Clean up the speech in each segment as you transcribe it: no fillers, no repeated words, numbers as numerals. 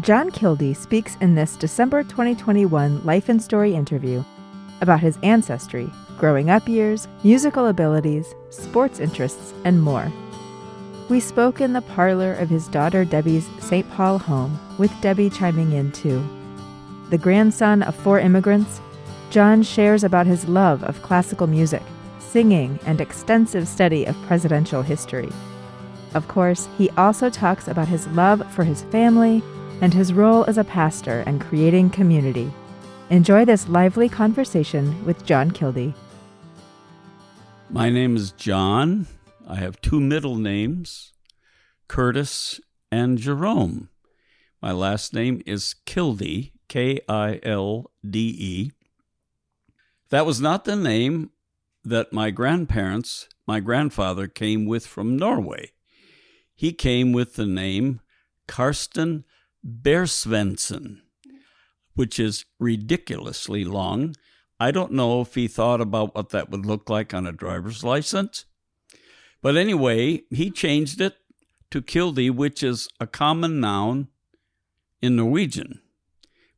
John Kilde speaks in this December 2021 Life and Story interview about his ancestry, growing up years, musical abilities, sports interests, and more. We spoke in the parlor of his daughter Debbie's St. Paul home, with Debbie chiming in too. The grandson of 4 immigrants, John shares about his love of classical music, singing, and extensive study of presidential history. Of course, he also talks about his love for his family and his role as a pastor and creating community. Enjoy this lively conversation with John Kilde. My name is John. I have 2 middle names, Curtis and Jerome. My last name is Kilde, Kilde. That was not the name that my grandfather came with from Norway. He came with the name Karsten Bersvensen, which is ridiculously long. I don't know if he thought about what that would look like on a driver's license. But anyway, he changed it to Kilde, which is a common noun in Norwegian.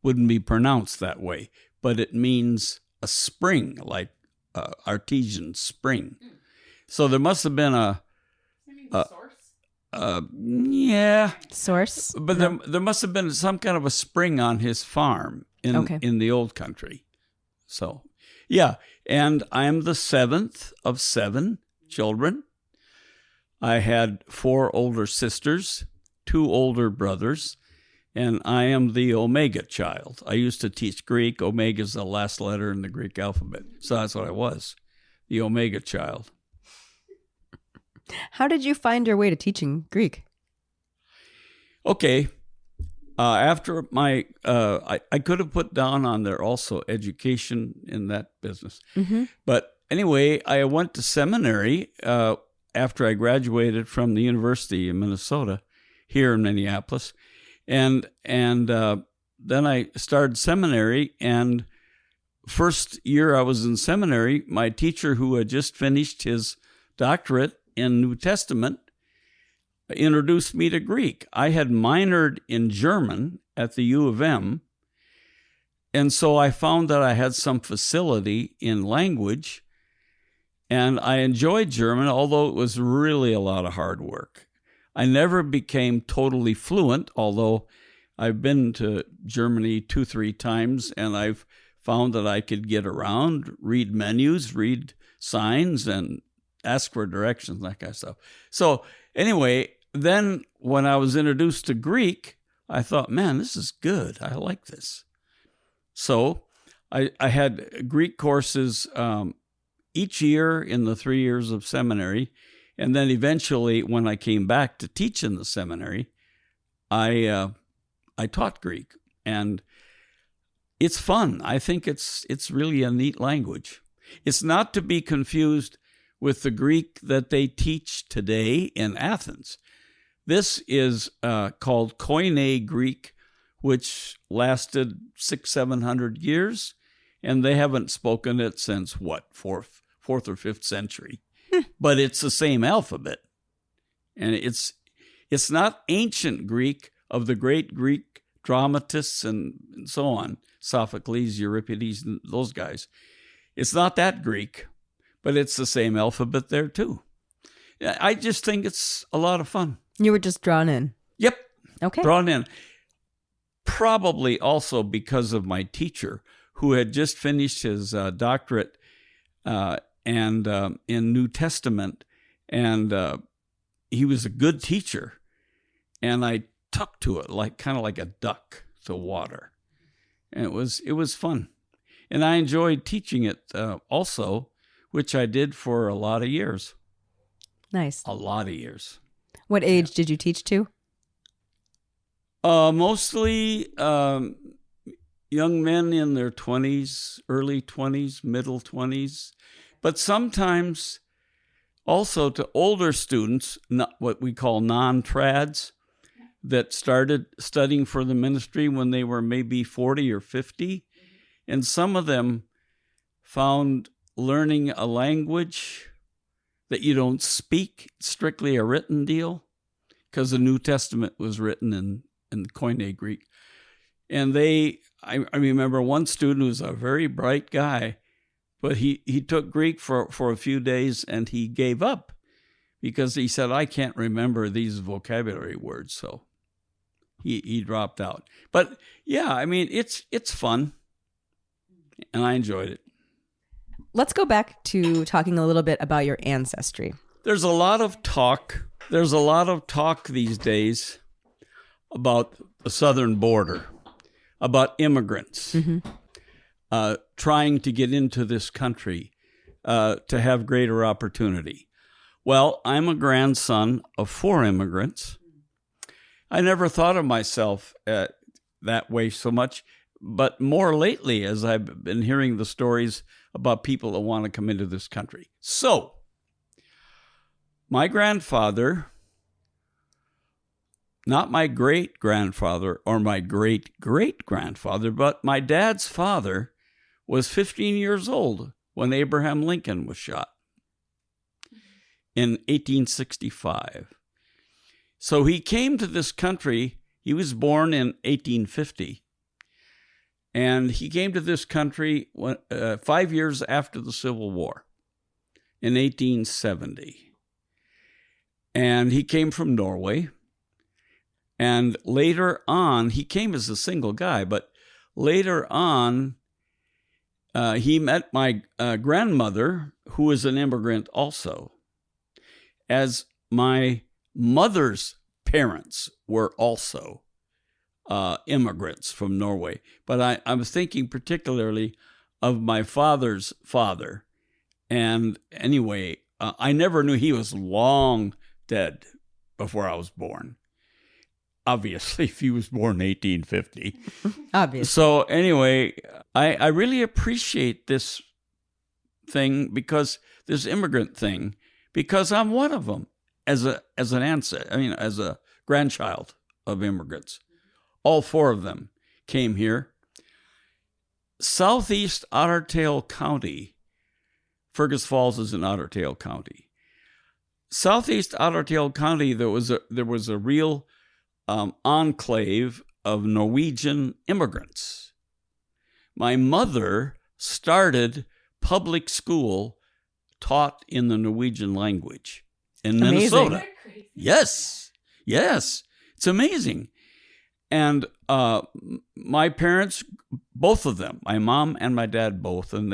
Wouldn't be pronounced that way, but it means a spring, like artesian spring. So there must have been a Source? But No. there must have been some kind of a spring on his farm in the old country. So, yeah, and I am the 7th of 7 children. I had 4 older sisters, 2 older brothers, and I am the Omega child. I used to teach Greek. Omega is the last letter in the Greek alphabet, so that's what I was, the Omega child. How did you find your way to teaching Greek? Okay. After my, I could have put down on there also education in that business. Mm-hmm. But anyway, I went to seminary after I graduated from the University of Minnesota here in Minneapolis. And then I started seminary. And first year I was in seminary, my teacher, who had just finished his doctorate in New Testament, introduced me to Greek. I had minored in German at the U of M, and so I found that I had some facility in language, and I enjoyed German, although it was really a lot of hard work. I never became totally fluent, although I've been to Germany 2-3 times, and I've found that I could get around, read menus, read signs, and ask for directions, that kind of stuff. So anyway, then when I was introduced to Greek, I thought, man, this is good. I like this. So I had Greek courses each year in the 3 years of seminary. And then eventually, when I came back to teach in the seminary, I taught Greek. And it's fun. I think it's really a neat language. It's not to be confused with the Greek that they teach today in Athens. This is called Koine Greek, which lasted 600-700 years, and they haven't spoken it since, 4th or 5th century. But it's the same alphabet. And it's not ancient Greek of the great Greek dramatists and so on, Sophocles, Euripides, and those guys. It's not that Greek, but it's the same alphabet there too. I just think it's a lot of fun. You were just drawn in. Yep. Okay. Drawn in. Probably also because of my teacher, who had just finished his doctorate and in New Testament, and he was a good teacher, and I took to it kind of like a duck to water, and it was fun, and I enjoyed teaching it also, which I did for a lot of years. Nice. A lot of years. What age did you teach to? Mostly young men in their 20s, early 20s, middle 20s, but sometimes also to older students, not what we call non-trads, that started studying for the ministry when they were maybe 40 or 50. And some of them found learning a language that you don't speak, strictly a written deal, because the New Testament was written in Koine Greek. And I remember one student who was a very bright guy, but he took Greek for a few days and he gave up because he said, I can't remember these vocabulary words. So he dropped out. But yeah, I mean, it's fun and I enjoyed it. Let's go back to talking a little bit about your ancestry. There's a lot of talk. There's a lot of talk these days about the southern border, about immigrants trying to get into this country to have greater opportunity. Well, I'm a grandson of 4 immigrants. I never thought of myself that way so much, but more lately as I've been hearing the stories about people that want to come into this country. So, my grandfather, not my great-grandfather or my great-great-grandfather, but my dad's father was 15 years old when Abraham Lincoln was shot in 1865. So he came to this country. He was born in 1850. And he came to this country 5 years after the Civil War in 1870. And he came from Norway. And later on, he came as a single guy, but later on, he met my grandmother, who is an immigrant also, as my mother's parents were also immigrants from Norway. But I was thinking particularly of my father's father. And anyway, I never knew he was long dead before I was born. Obviously, if he was born in 1850. Obviously. So anyway, I really appreciate this thing because this immigrant thing, because I'm one of them as an ancestor. I mean, as a grandchild of immigrants. All 4 of them came here. Southeast Otter Tail County, Fergus Falls is in Otter Tail County. Southeast Otter Tail County, there was a real enclave of Norwegian immigrants. My mother started public school taught in the Norwegian language in Minnesota. Yes, it's amazing. And my parents, both of them, my mom and my dad both, and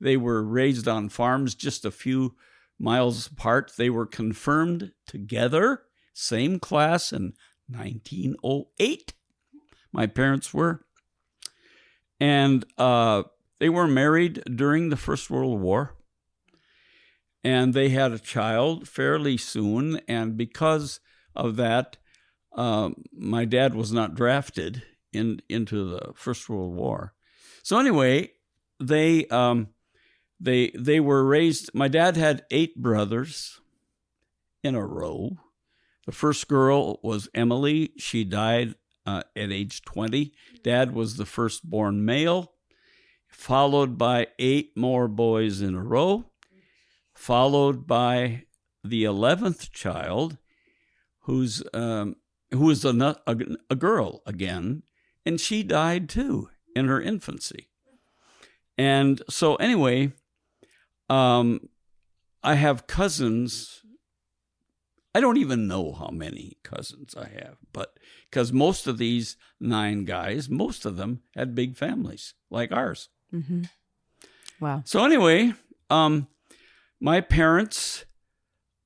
they were raised on farms just a few miles apart. They were confirmed together, same class in 1908. My parents were. And they were married during the First World War. And they had a child fairly soon. And because of that, my dad was not drafted into the First World War. So anyway, they were raised. My dad had 8 brothers in a row. The first girl was Emily. She died at age 20. Dad was the firstborn male, followed by 8 more boys in a row, followed by the 11th child, who was a girl again, and she died too in her infancy. And so anyway, I have cousins. I don't even know how many cousins I have, but because most of these 9 guys, most of them had big families like ours. Mm-hmm. Wow. So anyway, my parents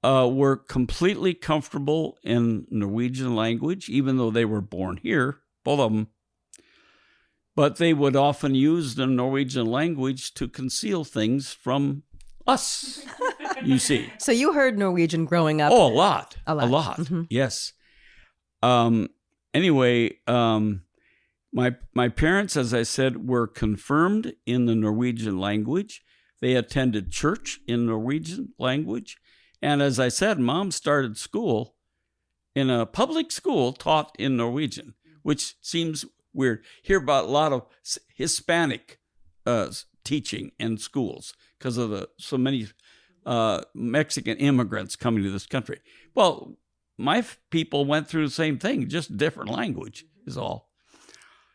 were completely comfortable in Norwegian language, even though they were born here, both of them. But they would often use the Norwegian language to conceal things from us, you see. So you heard Norwegian growing up? Oh, a lot. Mm-hmm. Yes. Anyway, my parents, as I said, were confirmed in the Norwegian language. They attended church in Norwegian language. And as I said, Mom started school in a public school taught in Norwegian, which seems weird. Hear about a lot of Hispanic teaching in schools because of so many Mexican immigrants coming to this country. Well, my people went through the same thing, just different language is all.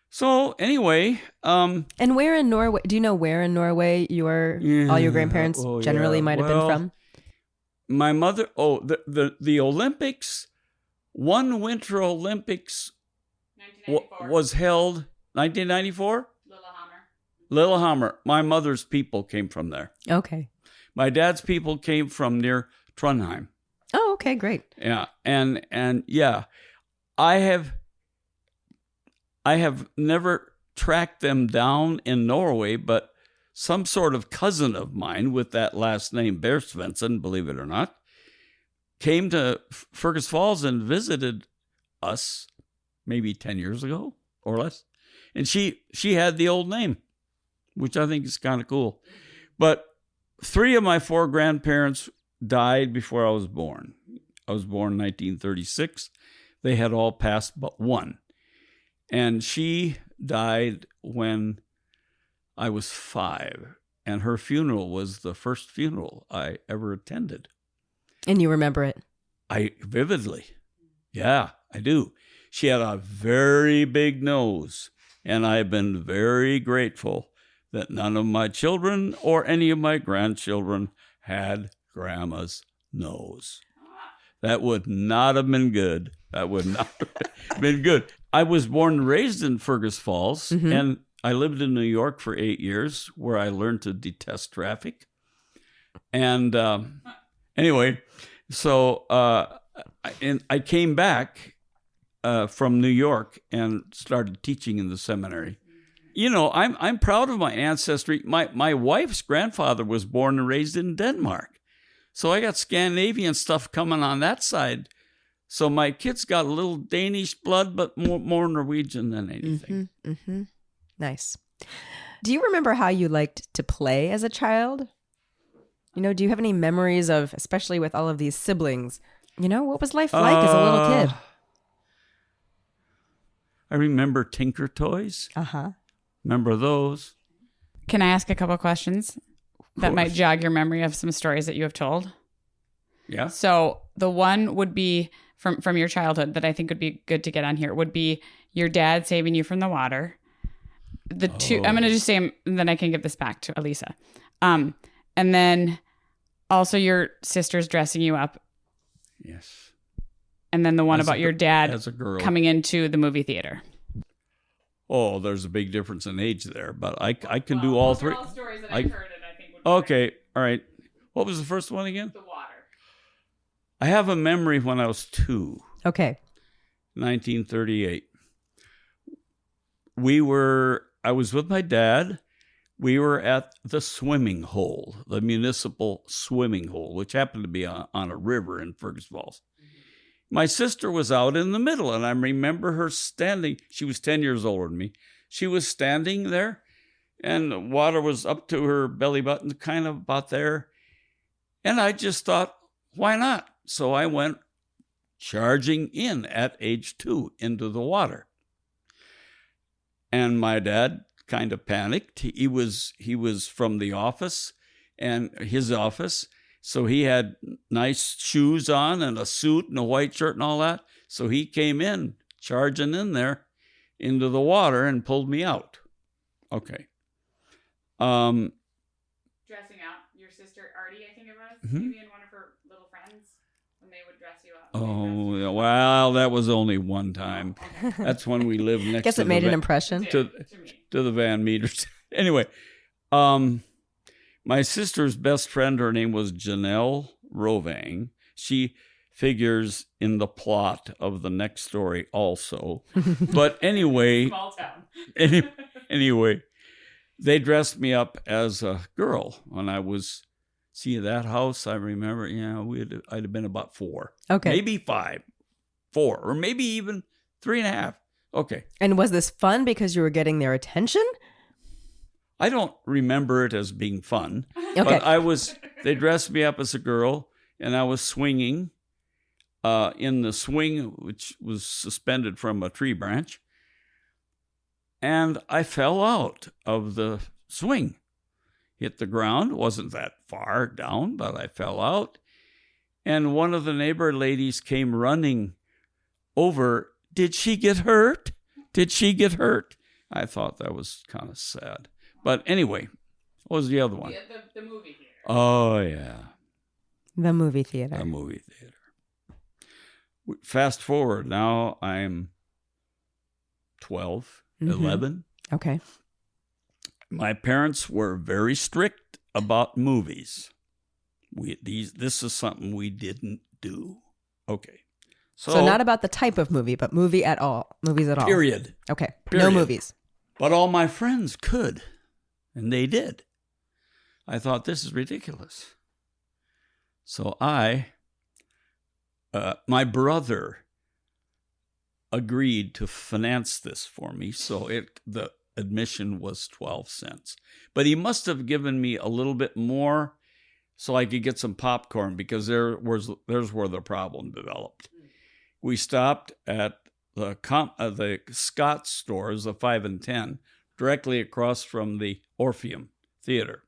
So anyway, And where in Norway? Do you know where in Norway all your grandparents generally might have been from? My mother. Oh, the Olympics. One Winter Olympics was held 1994. Lillehammer. My mother's people came from there. Okay. My dad's people came from near Trondheim. Oh, okay, great. Yeah, and yeah, I have never tracked them down in Norway, but some sort of cousin of mine with that last name, Bear Svensson, believe it or not, came to Fergus Falls and visited us maybe 10 years ago or less. And she had the old name, which I think is kind of cool. But 3 of my 4 grandparents died before I was born. I was born in 1936. They had all passed but one. And she died when I was 5. And her funeral was the first funeral I ever attended. And you remember it? I vividly. Yeah, I do. She had a very big nose, and I've been very grateful that none of my children or any of my grandchildren had Grandma's nose. That would not have been good. That would not have been good. I was born and raised in Fergus Falls, and I lived in New York for 8 years, where I learned to detest traffic. And anyway, so I came back from New York and started teaching in the seminary. You know, I'm proud of my ancestry. My wife's grandfather was born and raised in Denmark, so I got Scandinavian stuff coming on that side. So my kids got a little Danish blood, but more Norwegian than anything. Nice. Do you remember how you liked to play as a child? You know, do you have any memories of, especially with all of these siblings, you know, what was life like as a little kid? I remember Tinker Toys. Remember those? Can I ask a couple questions that might jog your memory of some stories that you have told? Yeah. So the one would be from your childhood that I think would be good to get on here would be your dad saving you from the water. The two, I'm going to just say them, and then I can give this back to Elisa. And then also your sisters dressing you up. Yes. And then the one about your dad as a girl coming into the movie theater. Oh, there's a big difference in age there, but I can do all three. All stories that I've heard and I think would be okay, all right. What was the first one again? The water. I have a memory when I was 2. Okay. 1938. I was with my dad. We were at the swimming hole, the municipal swimming hole, which happened to be on a river in Fergus Falls. My sister was out in the middle, and I remember her standing. She was 10 years older than me. She was standing there, and the water was up to her belly button, kind of about there. And I just thought, why not? So I went charging in at age 2 into the water. And my dad kind of panicked. He was from the office and his office. So he had nice shoes on and a suit and a white shirt and all that. So he came in, charging in there into the water and pulled me out. Okay. Dressing out your sister Artie, I think it was, maybe and one of her little friends when they would dress you up. Oh, yeah, well, that was only one time. That's when we lived next Guess to it made an impression. to the Van Meters. Anyway, my sister's best friend, her name was Janelle Rovang. She figures in the plot of the next story also. But anyway, Small town. anyway, they dressed me up as a girl when I was, that house, I remember, I'd have been about 4. Okay. Maybe 5, 4, or maybe even 3.5. Okay. And was this fun because you were getting their attention? I don't remember it as being fun, Okay. but they dressed me up as a girl, and I was swinging in the swing, which was suspended from a tree branch, and I fell out of the swing. Hit the ground, wasn't that far down, but I fell out, And one of the neighbor ladies came running over. Did she get hurt? Did she get hurt? I thought that was kind of sad. But anyway, what was the other one? The movie theater. Oh, yeah. The movie theater. The movie theater. Fast forward. Now I'm 12, 11. Okay. My parents were very strict about movies. This is something we didn't do. Okay. So not about the type of movie, but movies at all. Period. Okay. Period. No movies. But all my friends could, and they did. I thought, this is ridiculous. So my brother agreed to finance this for me, so the admission was 12 cents. But he must have given me a little bit more so I could get some popcorn, because there's where the problem developed. We stopped at the Scott stores, the 5 and 10, directly across from the Orpheum Theater.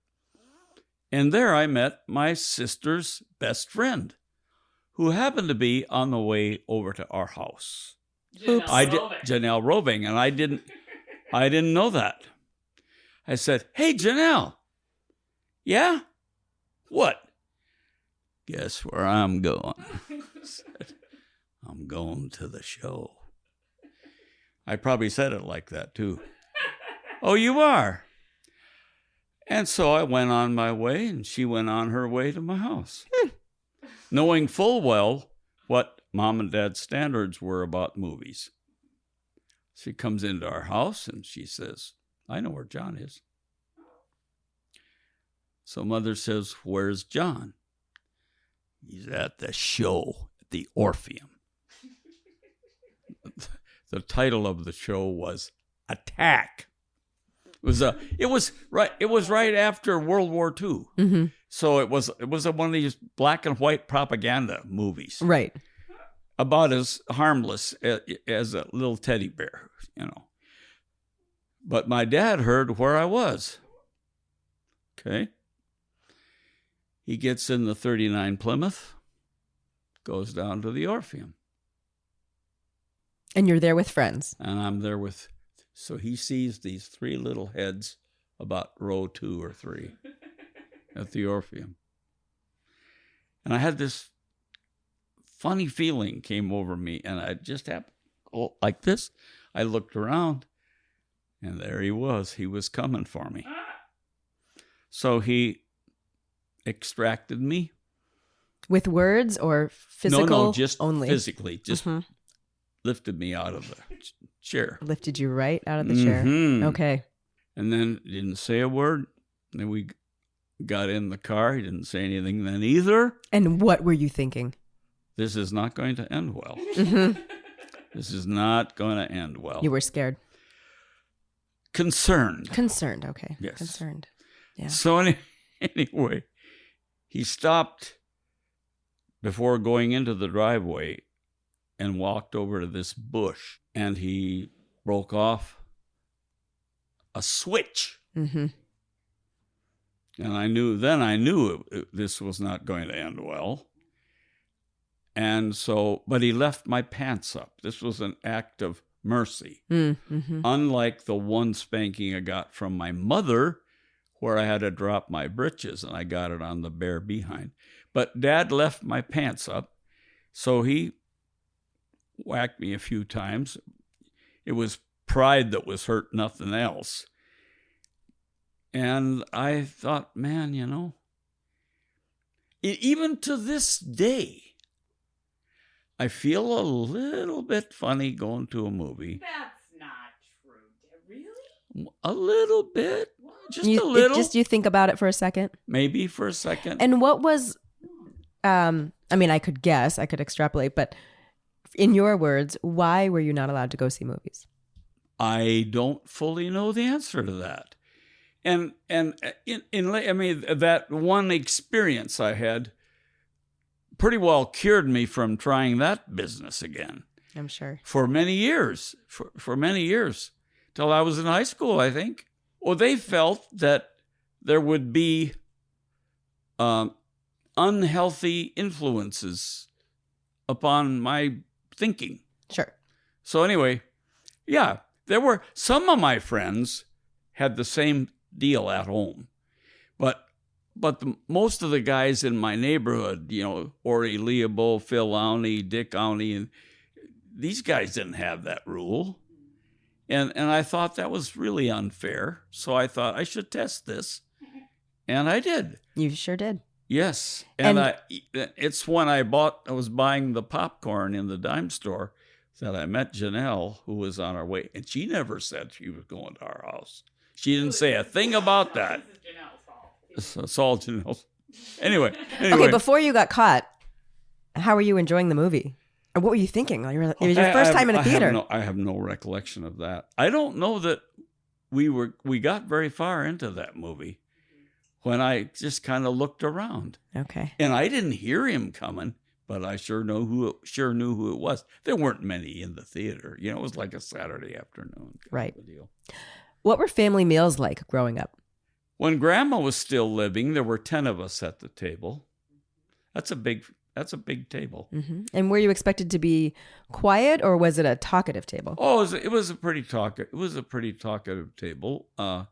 And there I met my sister's best friend, who happened to be on the way over to our house. Janelle Roving, and I didn't know that. I said, "Hey, Janelle." "Yeah? What?" "Guess where I'm going?" "I'm going to the show." I probably said it like that, too. "Oh, you are?" And so I went on my way, and she went on her way to my house, knowing full well what Mom and Dad's standards were about movies. She comes into our house, and she says, "I know where John is." So Mother says, "Where's John?" "He's at the show at the Orpheum." The title of the show was Attack. It was right after World War II. Mm-hmm. So it was one of these black and white propaganda movies. Right. About as harmless as a little teddy bear, But my dad heard where I was. Okay. He gets in the 39 Plymouth, goes down to the Orpheum. And you're there with friends. And I'm there so he sees these 3 little heads about row 2 or 3 at the Orpheum. And I had this funny feeling came over me, and I just happened like this. I looked around, and there he was. He was coming for me. So he extracted me. With words or physical? No, just only. Physically. Just lifted me out of the chair. Lifted you right out of the chair. Okay. And then didn't say a word. Then we got in the car. He didn't say anything then either. And what were you thinking? This is not going to end well. Mm-hmm. This is not going to end well. You were scared. Concerned. Concerned, okay. Yes. Concerned. Yeah. So anyway, he stopped before going into the driveway and walked over to this bush, and he broke off a switch. Mm-hmm. And I knew this was not going to end well. And so, but he left my pants up. This was an act of mercy. Mm-hmm. Unlike the one spanking I got from my mother, where I had to drop my britches and I got it on the bare behind. But Dad left my pants up, so he whacked me a few times. It was pride that was hurt, nothing else. And I thought, man, even to this day, I feel a little bit funny going to a movie. That's not true. Really? A little bit. Just a little. You think about it for a second? Maybe for a second. And what was, I could guess, I could extrapolate, but in your words, why were you not allowed to go see movies? I don't fully know the answer to that. And that one experience I had pretty well cured me from trying that business again. I'm sure. For many years. For many years. Till I was in high school, I think. Well, they felt that there would be unhealthy influences upon my thinking. Sure. So anyway, yeah, there were some of my friends had the same deal at home, but most of the guys in my neighborhood, Ori Leobo, Phil Lowney, Dick Lowney, and these guys didn't have that rule. And I thought that was really unfair. So I thought I should test this. And I did. You sure did. Yes. And it's when I was buying the popcorn in the dime store that I met Janelle, who was on her way. And she never said she was going to our house. She didn't say a thing about that. It's all Janelle's. Anyway. Okay, before you got caught, how were you enjoying the movie? Or what were you thinking? It was your first time in a theater. I have no recollection of that. I don't know that we got very far into that movie when I just kind of looked around. Okay. And I didn't hear him coming, but I sure knew who it was. There weren't many in the theater. It was like a Saturday afternoon. Right. Deal. What were family meals like growing up? When Grandma was still living, there were 10 of us at the table. That's a big table. Mm-hmm. And were you expected to be quiet, or was it a talkative table? Oh, it was a pretty talkative table. I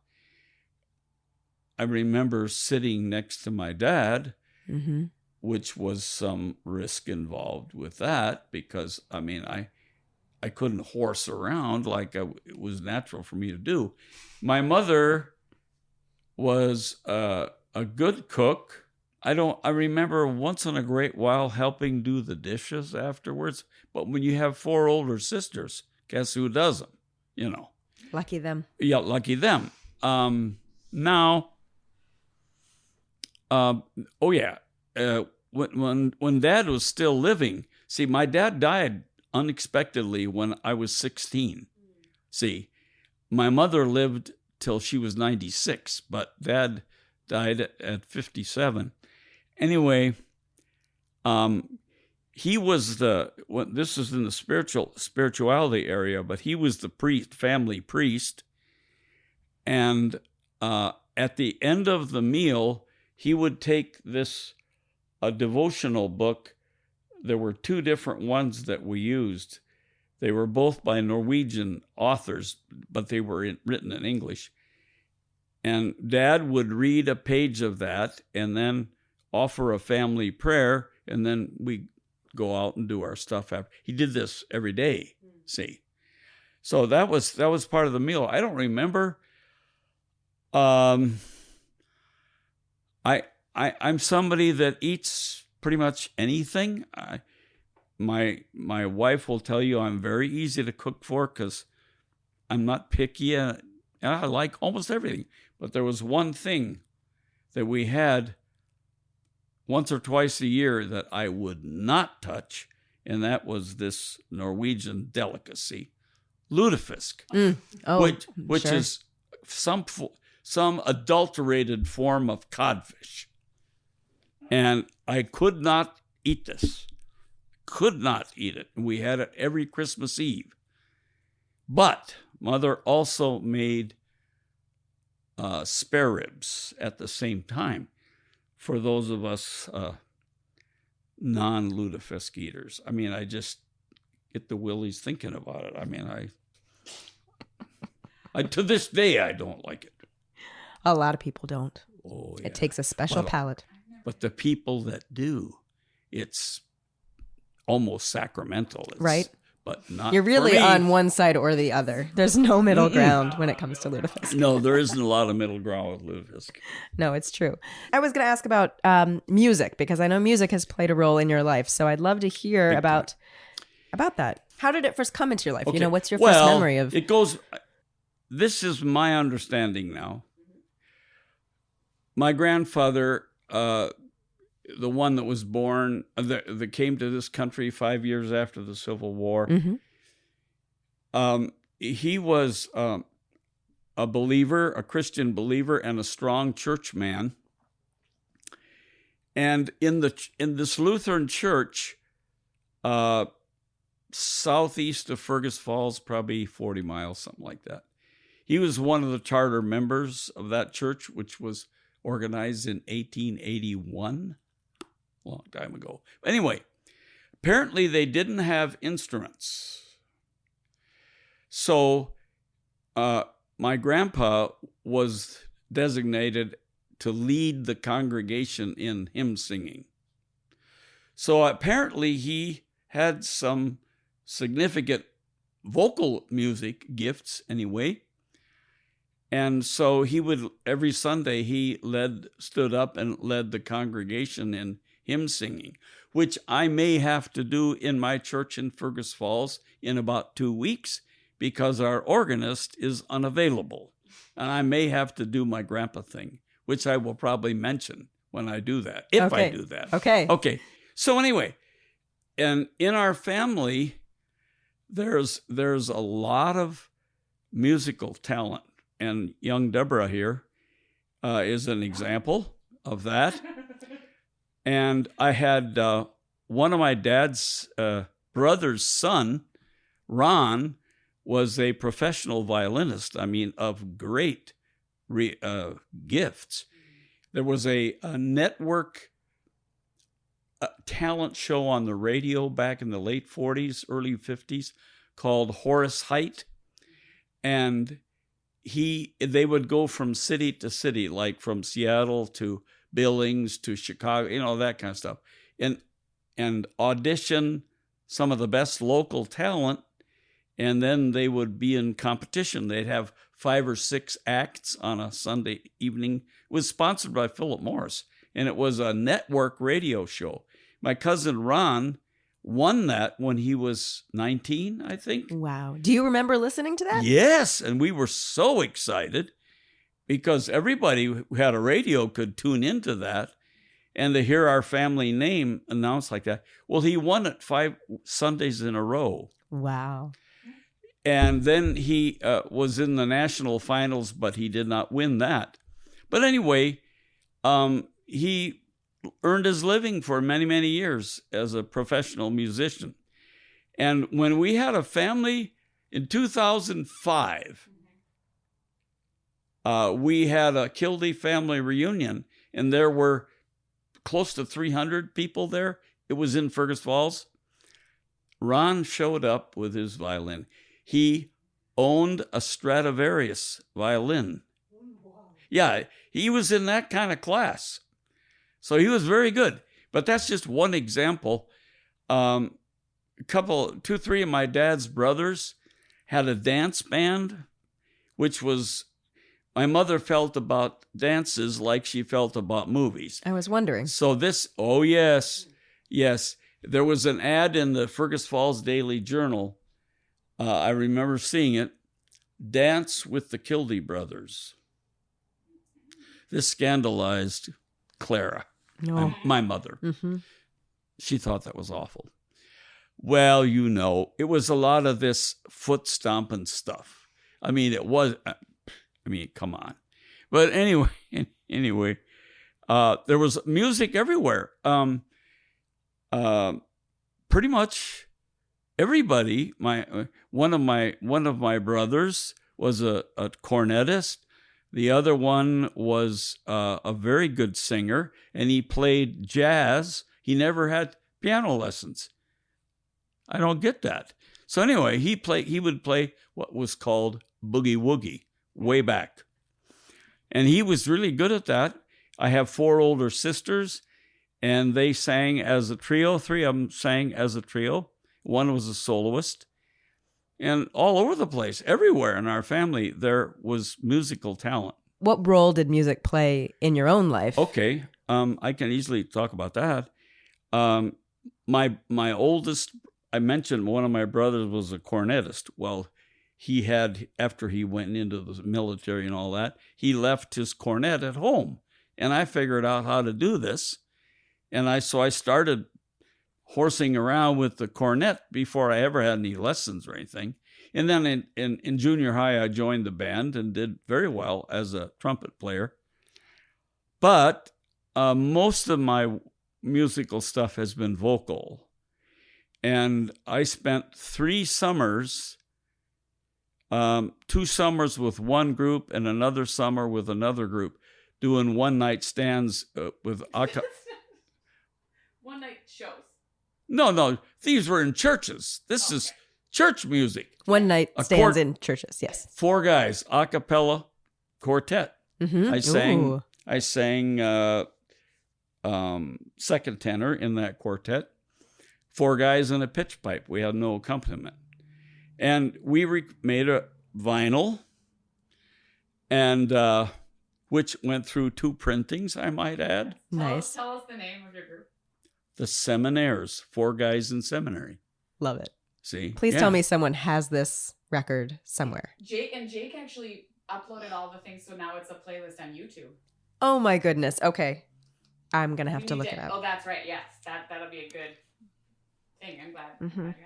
remember sitting next to my dad, mm-hmm. which was some risk involved with that because I couldn't horse around like it was natural for me to do. My mother was a good cook. I remember once in a great while helping do the dishes afterwards. But when you have 4 older sisters, guess who doesn't? Lucky them. Yeah, lucky them. When Dad was still living, see, my dad died unexpectedly when I was 16. See, my mother lived till she was 96, but Dad died at 57. Anyway, he was this is in the spirituality area, but he was the family priest. And at the end of the meal, he would take a devotional book. There were 2 different ones that we used. They were both by Norwegian authors, but they were written in English. And Dad would read a page of that and then offer a family prayer, and then we go out and do our stuff after. He did this every day, see. So that was part of the meal. I don't remember. I'm somebody that eats pretty much anything. My wife will tell you I'm very easy to cook for because I'm not picky and I like almost everything. But there was one thing that we had once or twice a year that I would not touch, and that was this Norwegian delicacy, lutefisk, which sure. is some adulterated form of codfish. And I could not eat this. Could not eat it. We had it every Christmas Eve. But Mother also made spare ribs at the same time for those of us non-lutefisk eaters. I just get the willies thinking about it. I to this day, I don't like it. A lot of people don't. Oh, yeah. It takes a special palate. But the people that do, it's almost sacramental. Right. But not You're really for me. on one side or the other. There's no middle ground when it comes to lutefisk. No, there isn't a lot of middle ground with lutefisk. No, it's true. I was going to ask about music, because I know music has played a role in your life. So I'd love to hear about that. How did it first come into your life? Okay. What's your first memory of? It goes. This is my understanding now. My grandfather, the one that was born, that came to this country 5 years after the Civil War, Mm-hmm. He was a believer, a Christian believer, and a strong churchman. And in this Lutheran church, southeast of Fergus Falls, probably 40 miles, something like that. He was one of the charter members of that church, which was organized in 1881. a long time ago. Anyway, apparently they didn't have instruments. So my grandpa was designated to lead the congregation in hymn singing. So apparently he had some significant vocal music gifts anyway. And so he would, every Sunday, he stood up and led the congregation in hymn singing, which I may have to do in my church in Fergus Falls in about 2 weeks because our organist is unavailable. And I may have to do my grandpa thing, which I will probably mention when I do that, if I do that. Okay. So anyway, and in our family, there's a lot of musical talent. And young Deborah here is an example of that. And I had one of my dad's brother's son, Ron, was a professional violinist, of great gifts. There was a network talent show on the radio back in the late 40s, early 50s called Horace Height. And they would go from city to city, like from Seattle to Billings to Chicago, that kind of stuff, and audition some of the best local talent, and then they would be in competition. They'd have 5 or 6 acts on a Sunday evening. It was sponsored by Philip Morris, and it was a network radio show. My cousin Ron won that when he was 19, I think. Wow. Do you remember listening to that? Yes, and we were so excited because everybody who had a radio could tune into that and to hear our family name announced like that. Well, he won it 5 Sundays in a row. Wow. And then he was in the national finals, but he did not win that. But anyway, he earned his living for many, many years as a professional musician. And when we had a family in 2005, we had a Kilde family reunion, and there were close to 300 people there. It was in Fergus Falls. Ron showed up with his violin. He owned a Stradivarius violin. Yeah, he was in that kind of class. So he was very good. But that's just one example. 2, 3 of my dad's brothers had a dance band, which was, my mother felt about dances like she felt about movies. I was wondering. So yes. There was an ad in the Fergus Falls Daily Journal. I remember seeing it. Dance with the Kilde brothers. This scandalized Clara, my mother. Mm-hmm. She thought that was awful. Well, it was a lot of this foot stomping stuff. Come on. But anyway, there was music everywhere. Pretty much everybody. One of my brothers was a cornetist. The other one was a very good singer, and he played jazz. He never had piano lessons. I don't get that. So anyway, he would play what was called boogie woogie way back. And he was really good at that. I have 4 older sisters, and they sang as a trio. 3 of them sang as a trio. One was a soloist. And all over the place, everywhere in our family, there was musical talent. What role did music play in your own life? Okay, I can easily talk about that. My oldest, I mentioned one of my brothers was a cornetist. Well, he had, after he went into the military and all that, he left his cornet at home. And I figured out how to do this. And so I started horsing around with the cornet before I ever had any lessons or anything. And then in junior high, I joined the band and did very well as a trumpet player. But most of my musical stuff has been vocal. And I spent 3 summers, 2 summers with one group and another summer with another group, doing one-night stands with One night shows. No, these were in churches. This is church music. One night stands in churches. Yes. 4 guys, a cappella quartet. Mm-hmm. I sang second tenor in that quartet. 4 guys and a pitch pipe. We had no accompaniment. And we made a vinyl, and which went through 2 printings, I might add. Nice. Tell us the name of your group. The Seminaires, 4 guys in seminary. Love it. See? Please tell me someone has this record somewhere. Jake actually uploaded all the things, so now it's a playlist on YouTube. Oh my goodness. Okay. I'm going to have to look it up. Oh, that's right. Yes. That'll be a good thing. I'm glad. Mm-hmm. Glad you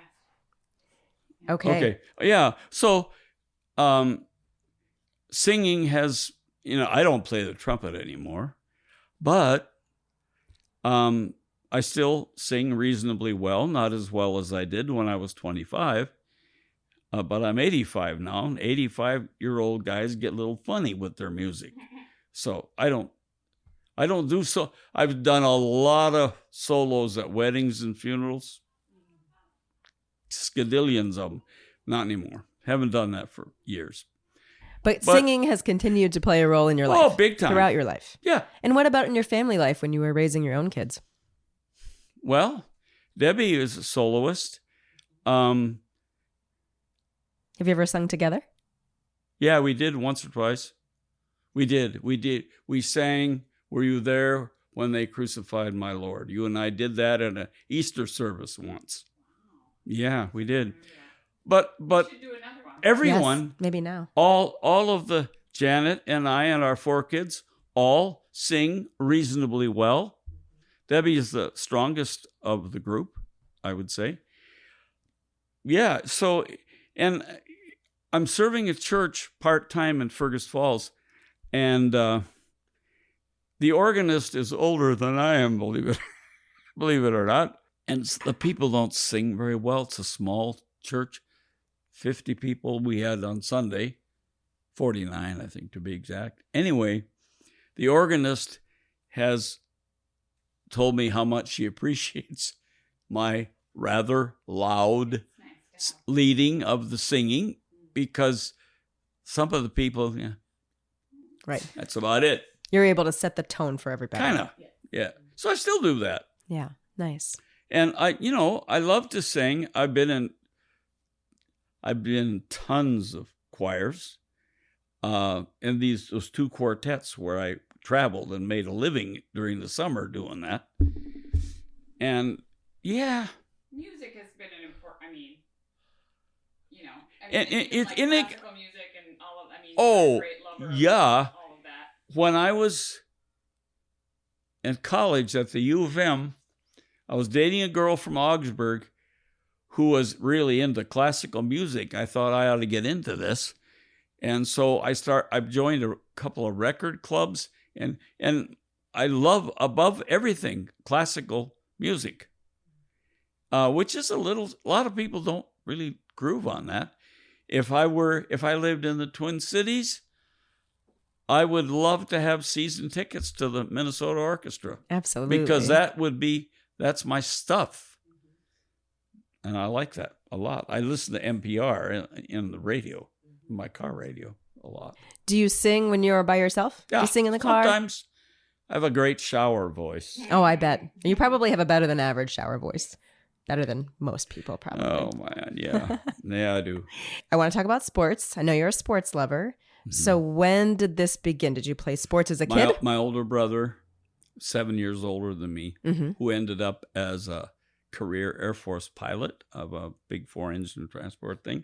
asked. Okay. Yeah. So singing has, I don't play the trumpet anymore, but I still sing reasonably well, not as well as I did when I was 25. But I'm 85 now, and 85-year-old guys get a little funny with their music. So I don't do so. I've done a lot of solos at weddings and funerals. Skadillions of them. Not anymore. Haven't done that for years. But singing has continued to play a role in your life. Oh, big time. Throughout your life. Yeah. And what about in your family life when you were raising your own kids? Well, Debbie is a soloist. Have you ever sung together? Yeah, we did once or twice. We did. We sang, "Were You There When They Crucified My Lord?" You and I did that at an Easter service once. Yeah, we did. But We should do another one. everyone, Yes, maybe now. all of the Janet and I and our 4 kids all sing reasonably well. Debbie is the strongest of the group, I would say. Yeah, so, and I'm serving at church part-time in Fergus Falls, and the organist is older than I am, believe it or not. And the people don't sing very well. It's a small church, 50 people we had on Sunday, 49, I think, to be exact. Anyway, the organist has told me how much she appreciates my rather loud leading of the singing, because some of the people, Right. that's about it. You're able to set the tone for everybody. Kind of, yeah. So I still do that. Yeah. Nice. And I love to sing. I've been in tons of choirs, and those 2 quartets where I traveled and made a living during the summer doing that. And yeah, Music has been an important. Classical music and all of. Oh, you're a great lover of yeah. all of that. When I was in college at the U of M, I was dating a girl from Augsburg who was really into classical music. I thought I ought to get into this. And so I joined a couple of record clubs, and I love, above everything, classical music, which is a lot of people don't really groove on that. If I lived in the Twin Cities, I would love to have season tickets to the Minnesota Orchestra. Absolutely. Because that's my stuff. And I like that a lot. I listen to NPR in the radio, in my car radio, a lot. Do you sing when you're by yourself? Yeah. You sing in the car? Sometimes. I have a great shower voice. Oh, I bet. You probably have a better than average shower voice. Better than most people, probably. Oh, man. Yeah. Yeah, I do. I want to talk about sports. I know you're a sports lover. Mm-hmm. So when did this begin? Did you play sports as a kid? My older brother, 7 years older than me, who ended up as a career Air Force pilot of a big 4-engine transport thing.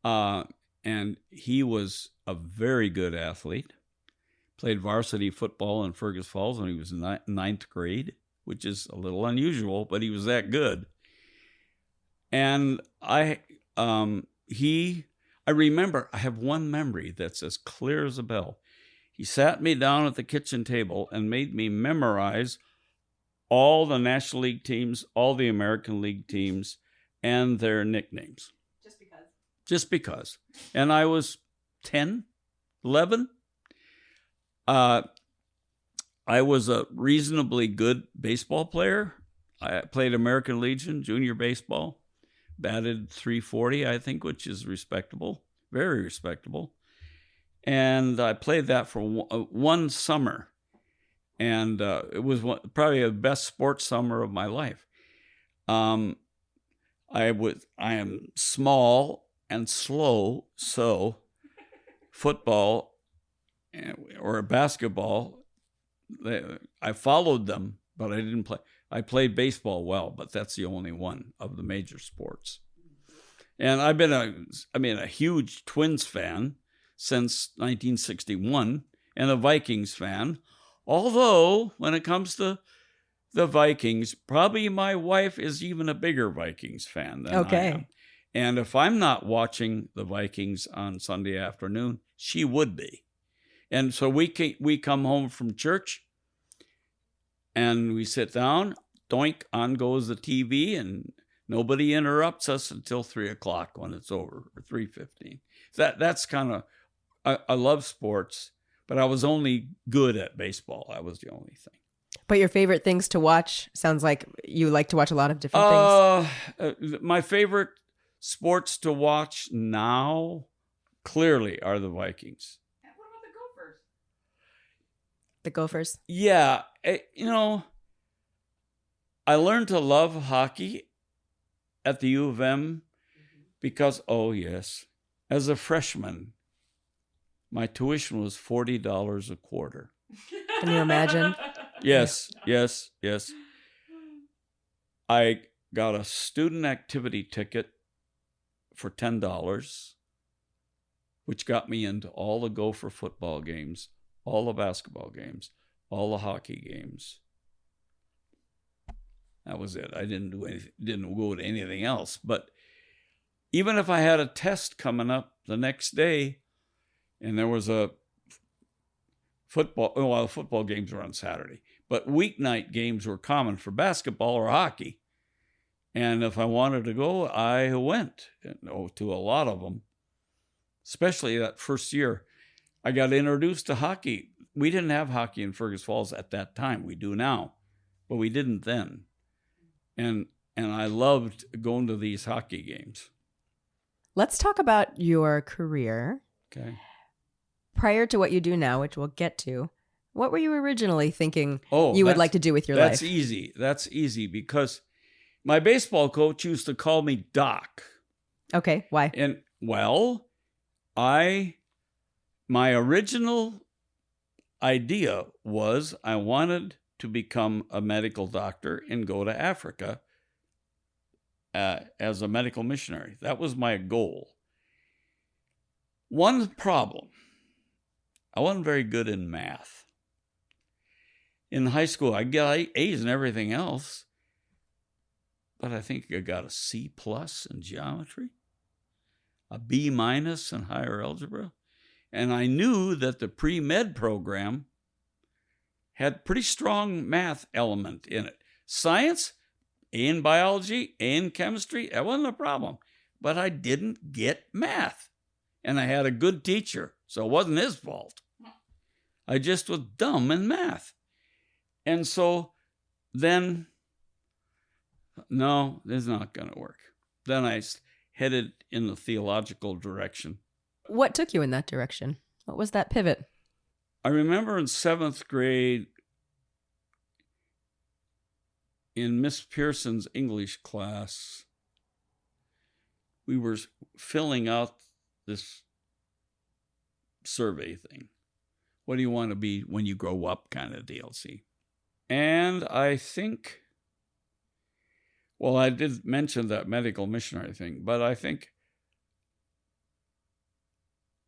And he was a very good athlete. Played varsity football in Fergus Falls when he was in ninth grade, which is a little unusual, but he was that good. And I remember, I have one memory that's as clear as a bell. He sat me down at the kitchen table and made me memorize all the National League teams, all the American League teams, and their nicknames. Just because. And I was 10, 11. I was a reasonably good baseball player, I played American Legion junior baseball, batted .340, I think, which is respectable, very respectable. And I played that for one summer. And it was probably the best sports summer of my life. I am small and slow, so football or basketball, I followed them, but I didn't play. I played baseball well, but that's the only one of the major sports. And I've been a huge Twins fan since 1961 and a Vikings fan. Although, when it comes to the Vikings, probably my wife is even a bigger Vikings fan than I am. And if I'm not watching the Vikings on Sunday afternoon, she would be. And so we come home from church, and we sit down, doink, on goes the TV, and nobody interrupts us until 3 o'clock when it's over, or 3:15. That's kind of, I love sports, but I was only good at baseball. That was the only thing. But your favorite things to watch sounds like you like to watch a lot of different things. My favorite sports to watch now clearly are the Vikings. What about the Gophers? The Gophers? Yeah. I learned to love hockey at the U of M because, as a freshman, my tuition was $40 a quarter. Can you imagine? Yes. I got a student activity ticket for $10, which got me into all the Gopher football games, all the basketball games, all the hockey games. That was it. I didn't go to anything else. But even if I had a test coming up the next day, and there was a football games were on Saturday, but weeknight games were common for basketball or hockey. And if I wanted to go, I went to a lot of them, especially that first year. I got introduced to hockey. We didn't have hockey in Fergus Falls at that time. We do now, but we didn't then. And I loved going to these hockey games. Let's talk about your career. Okay. Prior to what you do now, which we'll get to, what were you originally thinking you would like to do with your life? That's easy because my baseball coach used to call me Doc. Okay, why? And my original idea was I wanted to become a medical doctor and go to Africa as a medical missionary. That was my goal. One problem, I wasn't very good in math. In high school, I got A's and everything else, but I think I got a C+ in geometry, a B- in higher algebra, and I knew that the pre-med program had pretty strong math element in it. Science, A in biology, A in chemistry, that wasn't a problem, but I didn't get math, and I had a good teacher, so it wasn't his fault. I just was dumb in math. And so then, no, this is not going to work. Then I headed in the theological direction. What took you in that direction? What was that pivot? I remember in 7th grade, in Miss Pearson's English class, we were filling out this survey thing. What do you want to be when you grow up kind of deal, see? And I think, I did mention that medical missionary thing, but I think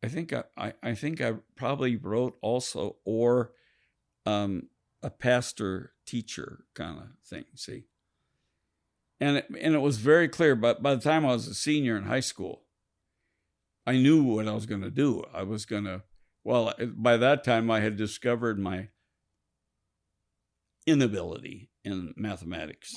I probably wrote also a pastor teacher kind of thing, see? And it was very clear, but by the time I was a senior in high school, I knew what I was going to do. I was going to, by that time I had discovered my inability in mathematics.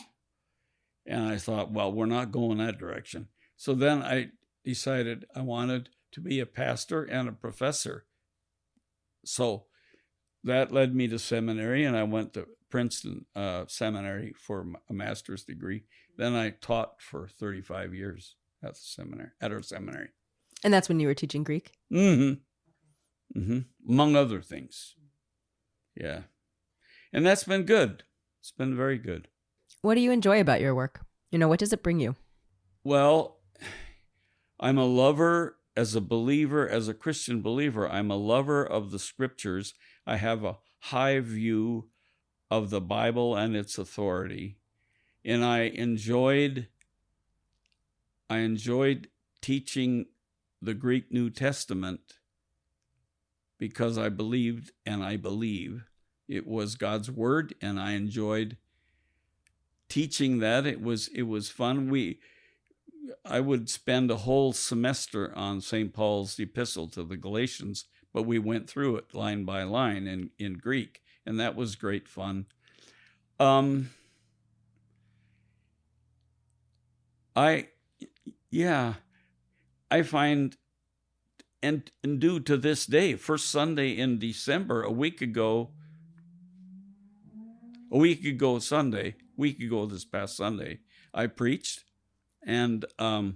And I thought, we're not going that direction. So then I decided I wanted to be a pastor and a professor. So that led me to seminary, and I went to Princeton Seminary for a master's degree. Then I taught for 35 years at our seminary. And that's when you were teaching Greek? Among other things. Yeah. And that's been good. It's been very good. What do you enjoy about your work? What does it bring you? Well, I'm a lover, as a believer, as a Christian believer, I'm a lover of the scriptures. I have a high view of the Bible and its authority. And I enjoyed teaching the Greek New Testament because I believed and I believe it was God's word, and I enjoyed teaching that. It was fun. I would spend a whole semester on St. Paul's epistle to the Galatians, but we went through it line by line in Greek, and that was great fun. I find, and do to this day, first Sunday in December, a week ago this past Sunday, I preached, and I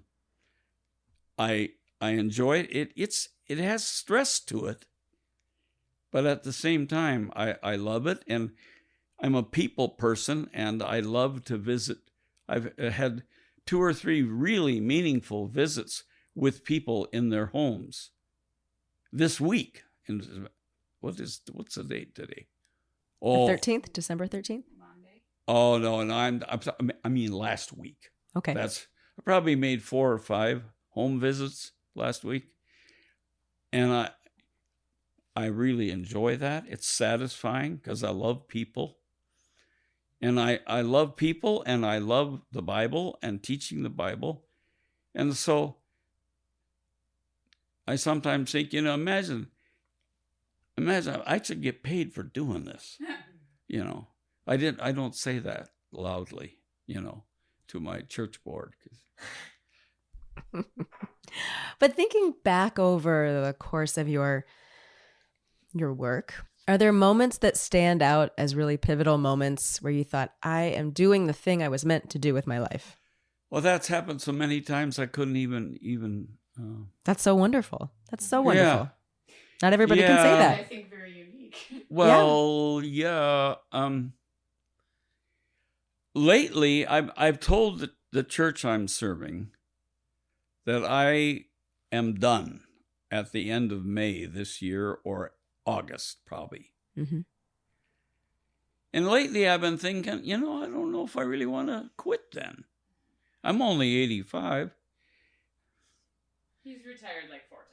enjoy it. It has stress to it, but at the same time, I love it, and I'm a people person, and I love to visit. I've had 2 or 3 really meaningful visits with people in their homes this week. And what's the date today? Oh, The 13th, December 13th? Oh no, and I mean last week. Okay. I probably made 4 or 5 home visits last week, and I really enjoy that. It's satisfying because I love people, and I love people, and I love the Bible and teaching the Bible, and so I sometimes think, imagine I should get paid for doing this. I don't say that loudly, to my church board. But thinking back over the course of your work, are there moments that stand out as really pivotal moments where you thought, I am doing the thing I was meant to do with my life? Well, that's happened so many times I couldn't even. That's so wonderful. That's so wonderful. Yeah. Not everybody can say that. I think very unique. Well, yeah. Lately, I've told the church I'm serving that I am done at the end of May this year, or August probably. Mm-hmm. And lately, I've been thinking, I don't know if I really want to quit then. I'm only 85. He's retired like 4 times.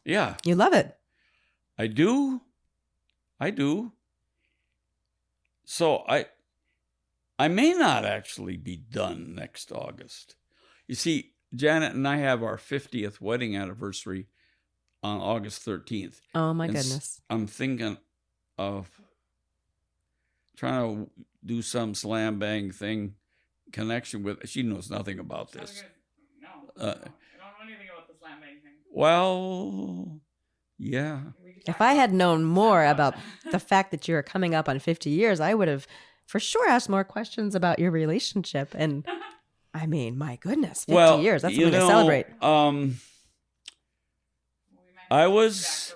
Yeah. You love it. I do. So I may not actually be done next August. You see, Janet and I have our 50th wedding anniversary on August 13th. Oh, my goodness. I'm thinking of trying to do some slam bang thing connection with. She knows nothing about this. No, I don't know anything about the slam bang thing. Well, yeah. If I had known more about the fact that you're coming up on 50 years, I would have for sure asked more questions about your relationship. And I mean, my goodness, 50 years. That's something to celebrate. I was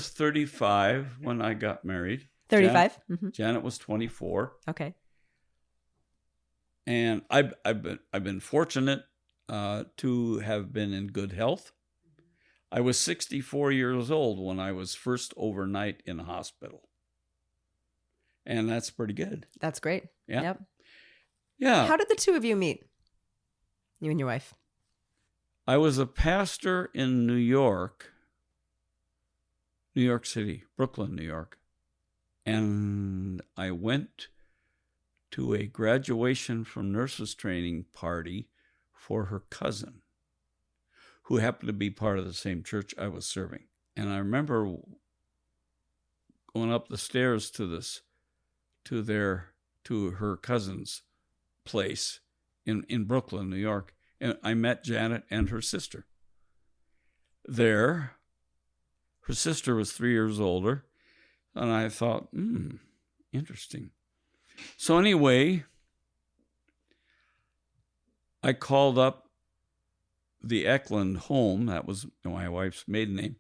35 when I got married. 35? Janet was 24. Okay. And I've been fortunate to have been in good health. I was 64 years old when I was first overnight in a hospital. And that's pretty good. That's great. Yeah. Yep. Yeah. How did the two of you meet? You and your wife? I was a pastor in New York City, Brooklyn, New York. And I went to a graduation from nurses training party for her cousin, who happened to be part of the same church I was serving. And I remember going up the stairs to her cousin's place in Brooklyn, New York, and I met Janet and her sister there. Her sister was 3 years older. And I thought, interesting. So anyway, I called up the Eklund home. That was my wife's maiden name.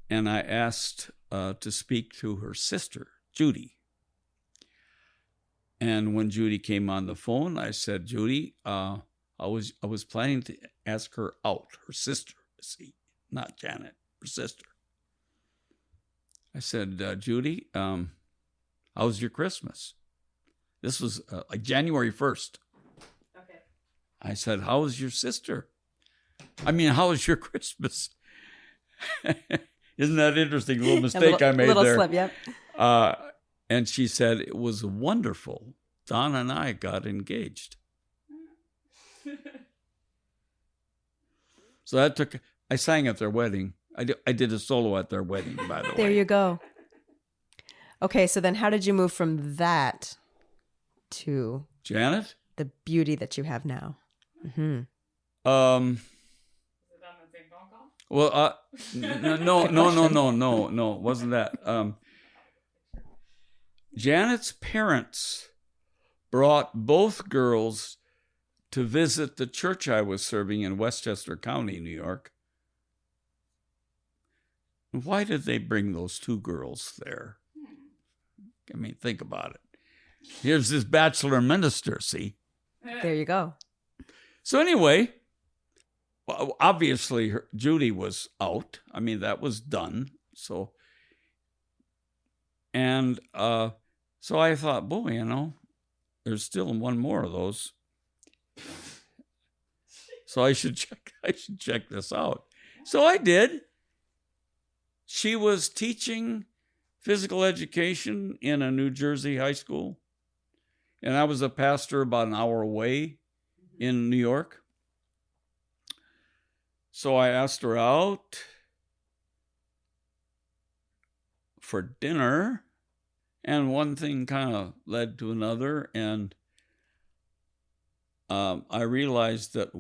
And I asked to speak to her sister, Judy. And when Judy came on the phone, I said, Judy, I was planning to ask her out, her sister, see, not Janet, her sister. I said, Judy, how was your Christmas? This was like January 1st. Okay. I said, how was your sister? I mean, how was your Christmas? Isn't that interesting? A little mistake I made little there. Slip, yep. And she said, it was wonderful. Don and I got engaged. So I sang at their wedding. I did a solo at their wedding, by the way. There you go. Okay, so then how did you move from that to Janet? the beauty that you have now? Mm-hmm. Well, no, it wasn't that. Janet's parents brought both girls to visit the church I was serving in Westchester County, New York. Why did they bring those two girls there? I mean, think about it. Here's this bachelor minister, see? There you go. So anyway, obviously Judy was out. I mean, that was done. So I thought, boy, there's still one more of those. So I should check this out. So I did. She was teaching physical education in a New Jersey high school. And I was a pastor about an hour away in New York. So I asked her out for dinner, and one thing kind of led to another, and I realized that,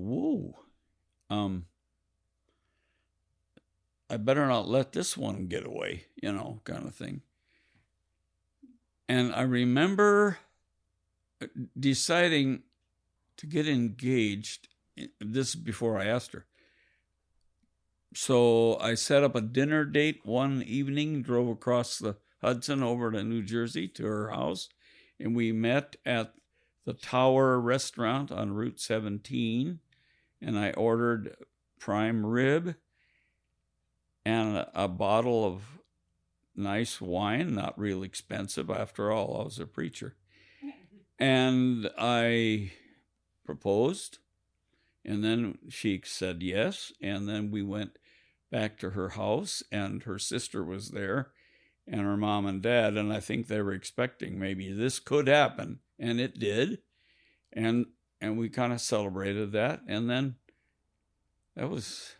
I better not let this one get away, kind of thing. And I remember deciding to get engaged. This is before I asked her. So I set up a dinner date one evening, drove across the Hudson over to New Jersey to her house, and we met at the Tower Restaurant on Route 17, and I ordered prime rib and a bottle of nice wine, not real expensive. After all, I was a preacher. And I proposed, and then she said yes, and then we went back to her house, and her sister was there, and her mom and dad, and I think they were expecting maybe this could happen, and it did, and we kind of celebrated that, and then that was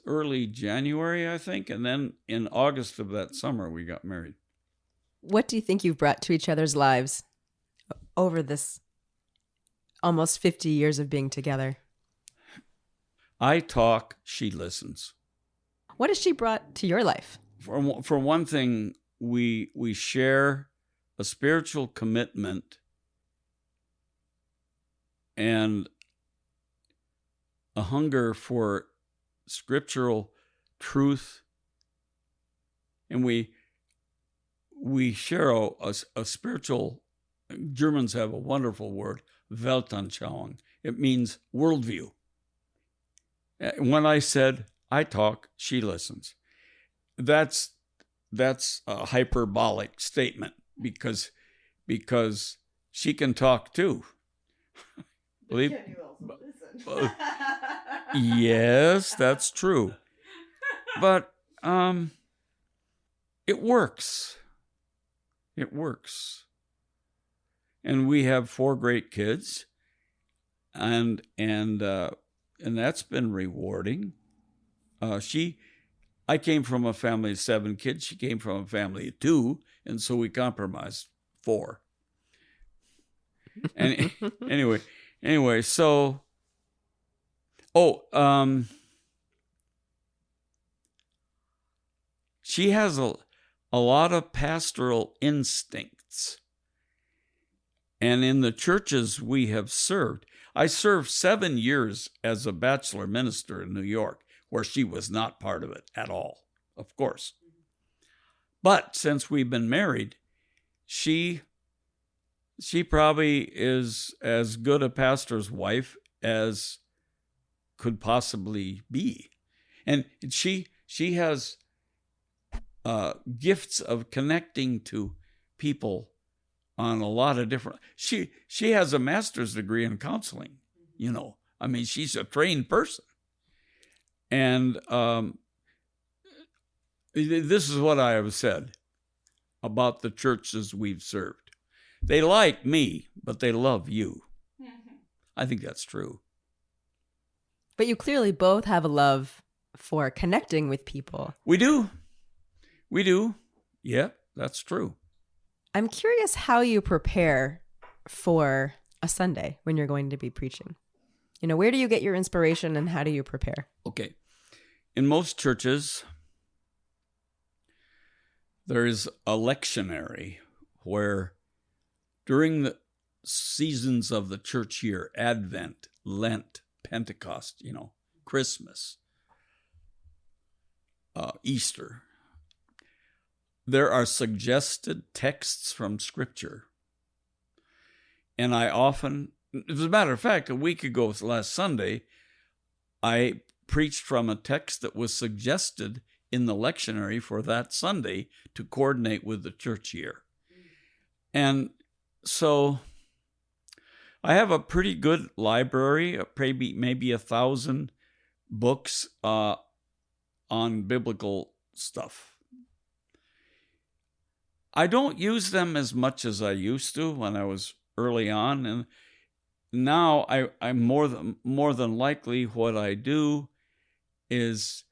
early January, I think, and then in August of that summer we got married. What do you think you've brought to each other's lives over this almost 50 years of being together? I talk, she listens. What has she brought to your life? For one thing, we share a spiritual commitment and a hunger for scriptural truth, and we share a spiritual. Germans have a wonderful word, Weltanschauung. It means worldview. When I said I talk, she listens. That's a hyperbolic statement because she can talk too. Believe. Can you also listen? Yes, that's true. But it works. It works. And we have 4 great kids, and that's been rewarding. I came from a family of 7 kids. She came from a family of 2, and so we compromised 4. And anyway, so she has a lot of pastoral instincts. And in the churches we have served, I served 7 years as a bachelor minister in New York, where she was not part of it at all, of course. But since we've been married, she probably is as good a pastor's wife as could possibly be. And she has gifts of connecting to people on a lot of different. She has a master's degree in counseling. I mean, she's a trained person. And this is what I have said about the churches we've served. They like me, but they love you. I think that's true. But you clearly both have a love for connecting with people. We do. Yeah, that's true. I'm curious how you prepare for a Sunday when you're going to be preaching. Where do you get your inspiration and how do you prepare? Okay. In most churches, there is a lectionary where during the seasons of the church year, Advent, Lent, Pentecost, Christmas, Easter, there are suggested texts from Scripture. And I often, as a matter of fact, a week ago, last Sunday, I preached from a text that was suggested in the lectionary for that Sunday to coordinate with the church year. And so I have a pretty good library, maybe 1,000 books on biblical stuff. I don't use them as much as I used to when I was early on, and now I'm more than likely what I do is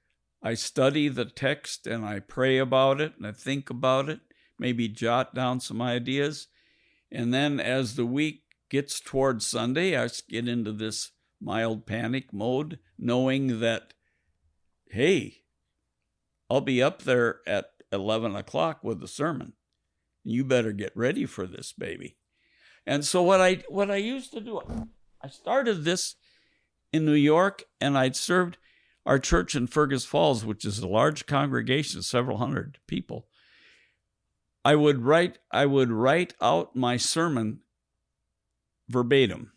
I study the text and I pray about it and I think about it, maybe jot down some ideas, and then as the week gets towards Sunday, I get into this mild panic mode, knowing that, hey, I'll be up there at 11 o'clock with the sermon. You better get ready for this, baby. And so what I used to do, I started this in New York, and I'd served our church in Fergus Falls, which is a large congregation, several hundred people. I would write out my sermon verbatim,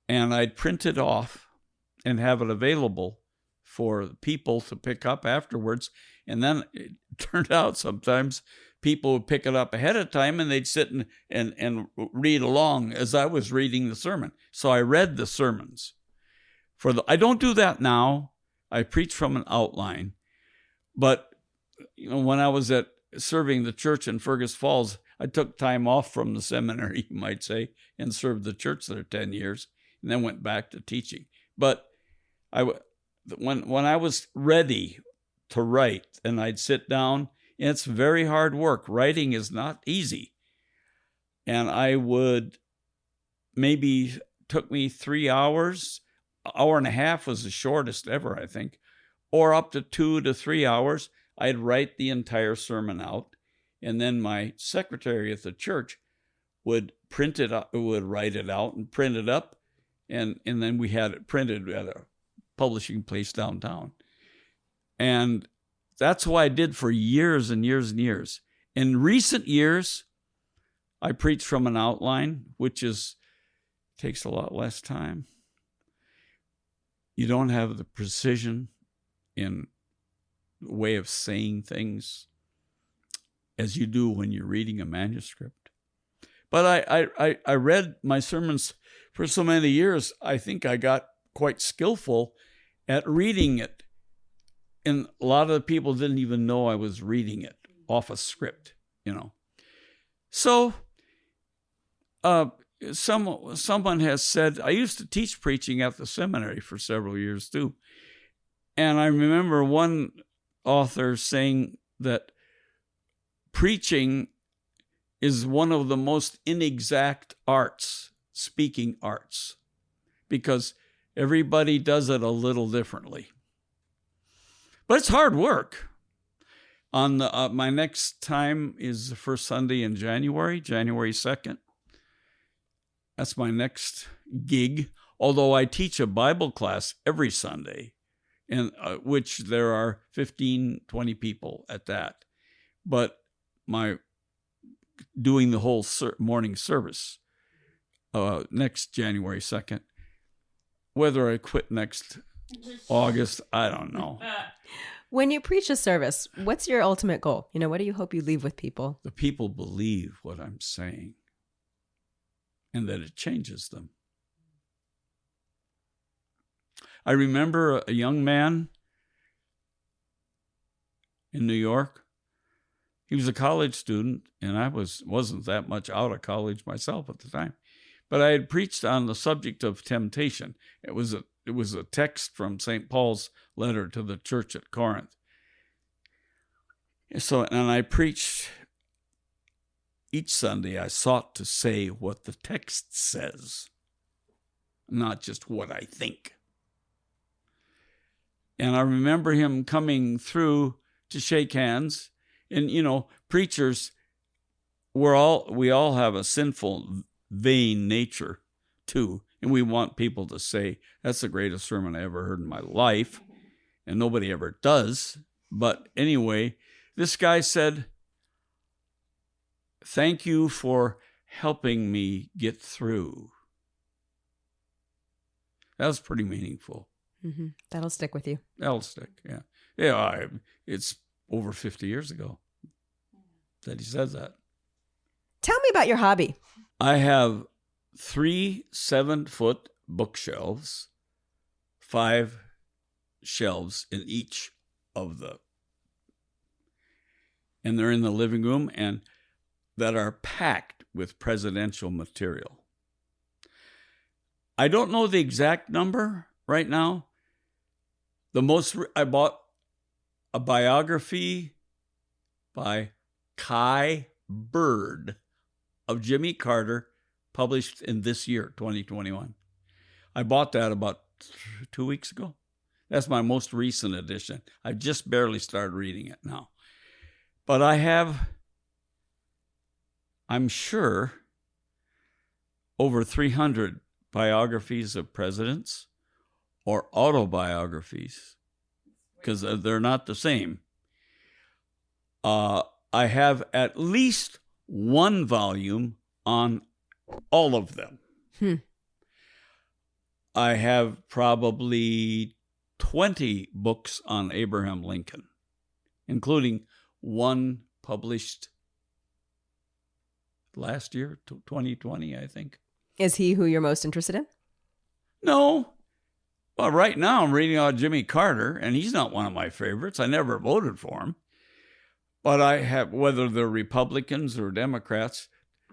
and I'd print it off and have it available for people to pick up afterwards. And then it turned out sometimes people would pick it up ahead of time and they'd sit and read along as I was reading the sermon. So I read the sermons. I don't do that now. I preach from an outline. But when I was serving the church in Fergus Falls, I took time off from the seminary, you might say, and served the church there 10 years, and then went back to teaching. But when I was ready to write, and I'd sit down, it's very hard work. Writing is not easy. And I would, maybe took me 3 hours, hour and a half was the shortest ever, I think, or up to 2 to 3 hours. I'd write the entire sermon out, and then my secretary at the church would print it up, would write it out and print it up, and then we had it printed at a publishing place downtown. And that's what I did for years and years and years. In recent years, I preach from an outline, which takes a lot less time. You don't have the precision in the way of saying things as you do when you're reading a manuscript. But I read my sermons for so many years, I think I got quite skillful at reading it. And a lot of the people didn't even know I was reading it off a script, So someone has said, I used to teach preaching at the seminary for several years too. And I remember one author saying that preaching is one of the most inexact arts, speaking arts, because everybody does it a little differently. But it's hard work. On the my next time is the first Sunday in January 2nd. That's my next gig. Although I teach a Bible class every Sunday, and which there are 15, 20 people at that. But my doing the whole morning service next January 2nd. Whether I quit next August, I don't know. When you preach a service, what's your ultimate goal? What do you hope you leave with people? The people believe what I'm saying and that it changes them. I remember a young man in New York. He was a college student, and I wasn't that much out of college myself at the time. But I had preached on the subject of temptation. It was a text from St. Paul's letter to the church at Corinth. And I preached each Sunday. I sought to say what the text says, not just what I think. And I remember him coming through to shake hands. And, preachers, we all have a sinful, vain nature, too. And we want people to say, that's the greatest sermon I ever heard in my life. And nobody ever does. But anyway, this guy said, thank you for helping me get through. That was pretty meaningful. Mm-hmm. That'll stick with you. That'll stick, yeah. Yeah, it's over 50 years ago that he said that. Tell me about your hobby. I have 3 7-foot bookshelves, 5 shelves in each of and they're in the living room and that are packed with presidential material. I don't know the exact number right now. I bought a biography by Kai Bird of Jimmy Carter, published in this year, 2021. I bought that about 2 weeks ago. That's my most recent edition. I just barely started reading it now. But I have, I'm sure, over 300 biographies of presidents or autobiographies, because they're not the same. I have at least 1 volume on all of them. I have probably 20 books on Abraham Lincoln, including 1 published last year, 2020, I think. Is he who you're most interested in? No. Well, right now I'm reading about Jimmy Carter, and he's not one of my favorites. I never voted for him. But I have, whether they're Republicans or Democrats,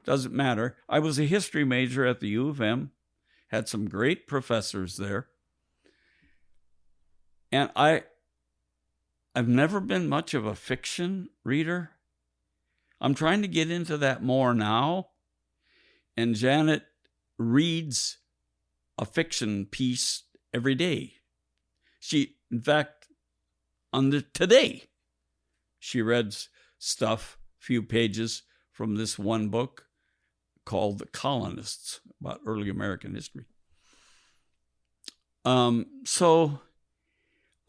doesn't matter. I was a history major at the U of M, had some great professors there. And I've never been much of a fiction reader. I'm trying to get into that more now. And Janet reads a fiction piece every day. In fact, today, she read stuff, a few pages from this one book called The Colonists, about early American history. So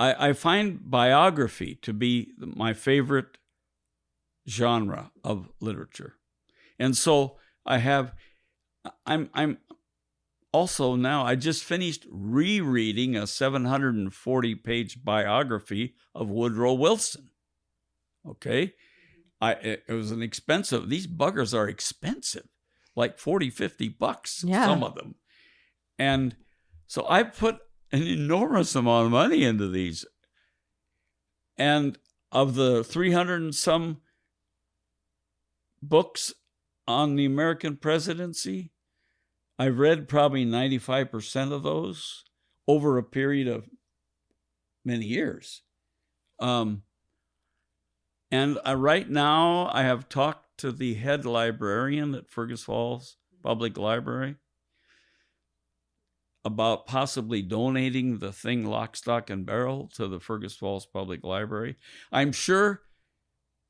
I find biography to be my favorite genre of literature. And so I'm also now, I just finished rereading a 740-page biography of Woodrow Wilson. Okay? It was an expensive, these buggers are expensive, like $40, $50, yeah. Some of them. And so I put an enormous amount of money into these. And of the 300 and some books on the American presidency, I've read probably 95% of those over a period of many years. And right now, I have talked to the head librarian at Fergus Falls Public Library about possibly donating the thing lock, stock, and barrel to the Fergus Falls Public Library. I'm sure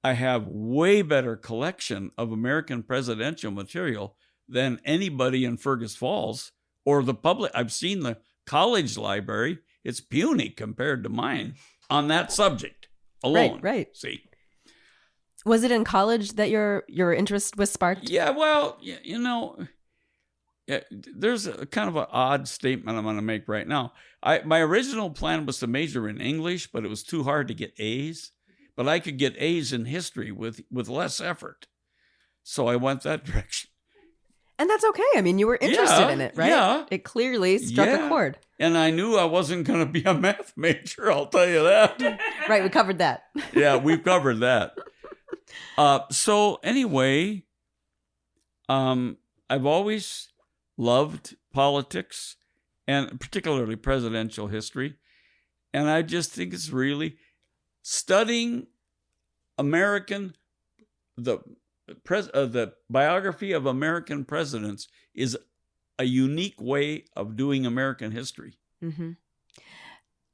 I have way better collection of American presidential material than anybody in Fergus Falls or the public. I've seen the college library. It's puny compared to mine on that subject alone. Right. See? Was it in college that your interest was sparked? Yeah, well, there's a kind of an odd statement I'm going to make right now. My original plan was to major in English, but it was too hard to get A's. But I could get A's in history with less effort. So I went that direction. And that's okay. I mean, you were interested in it, right? Yeah. It clearly struck a chord. And I knew I wasn't going to be a math major, I'll tell you that. Right, we covered that. Yeah, we've covered that. So anyway, I've always loved politics and particularly presidential history. And I just think it's really studying the biography of American presidents is a unique way of doing American history. Mm-hmm.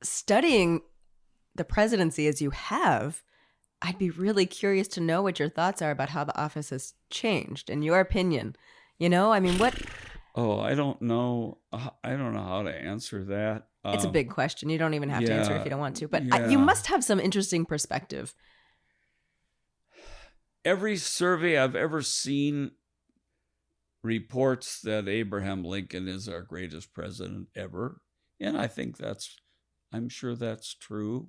Studying the presidency as you have, I'd be really curious to know what your thoughts are about how the office has changed, in your opinion. I mean, what? Oh, I don't know. I don't know how to answer that. It's a big question. You don't even have to answer if you don't want to. But yeah. You must have some interesting perspective. Every survey I've ever seen reports that Abraham Lincoln is our greatest president ever. And I'm sure that's true.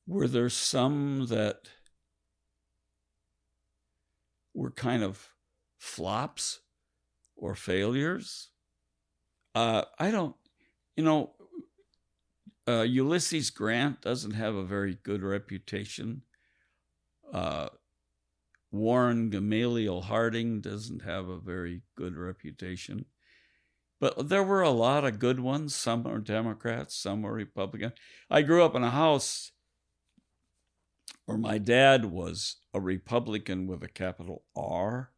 Were there some that were kind of flops or failures? I don't, Ulysses Grant doesn't have a very good reputation. Warren Gamaliel Harding doesn't have a very good reputation. But there were a lot of good ones. Some were Democrats, some were Republican. I grew up in a house where my dad was a Republican with a capital R.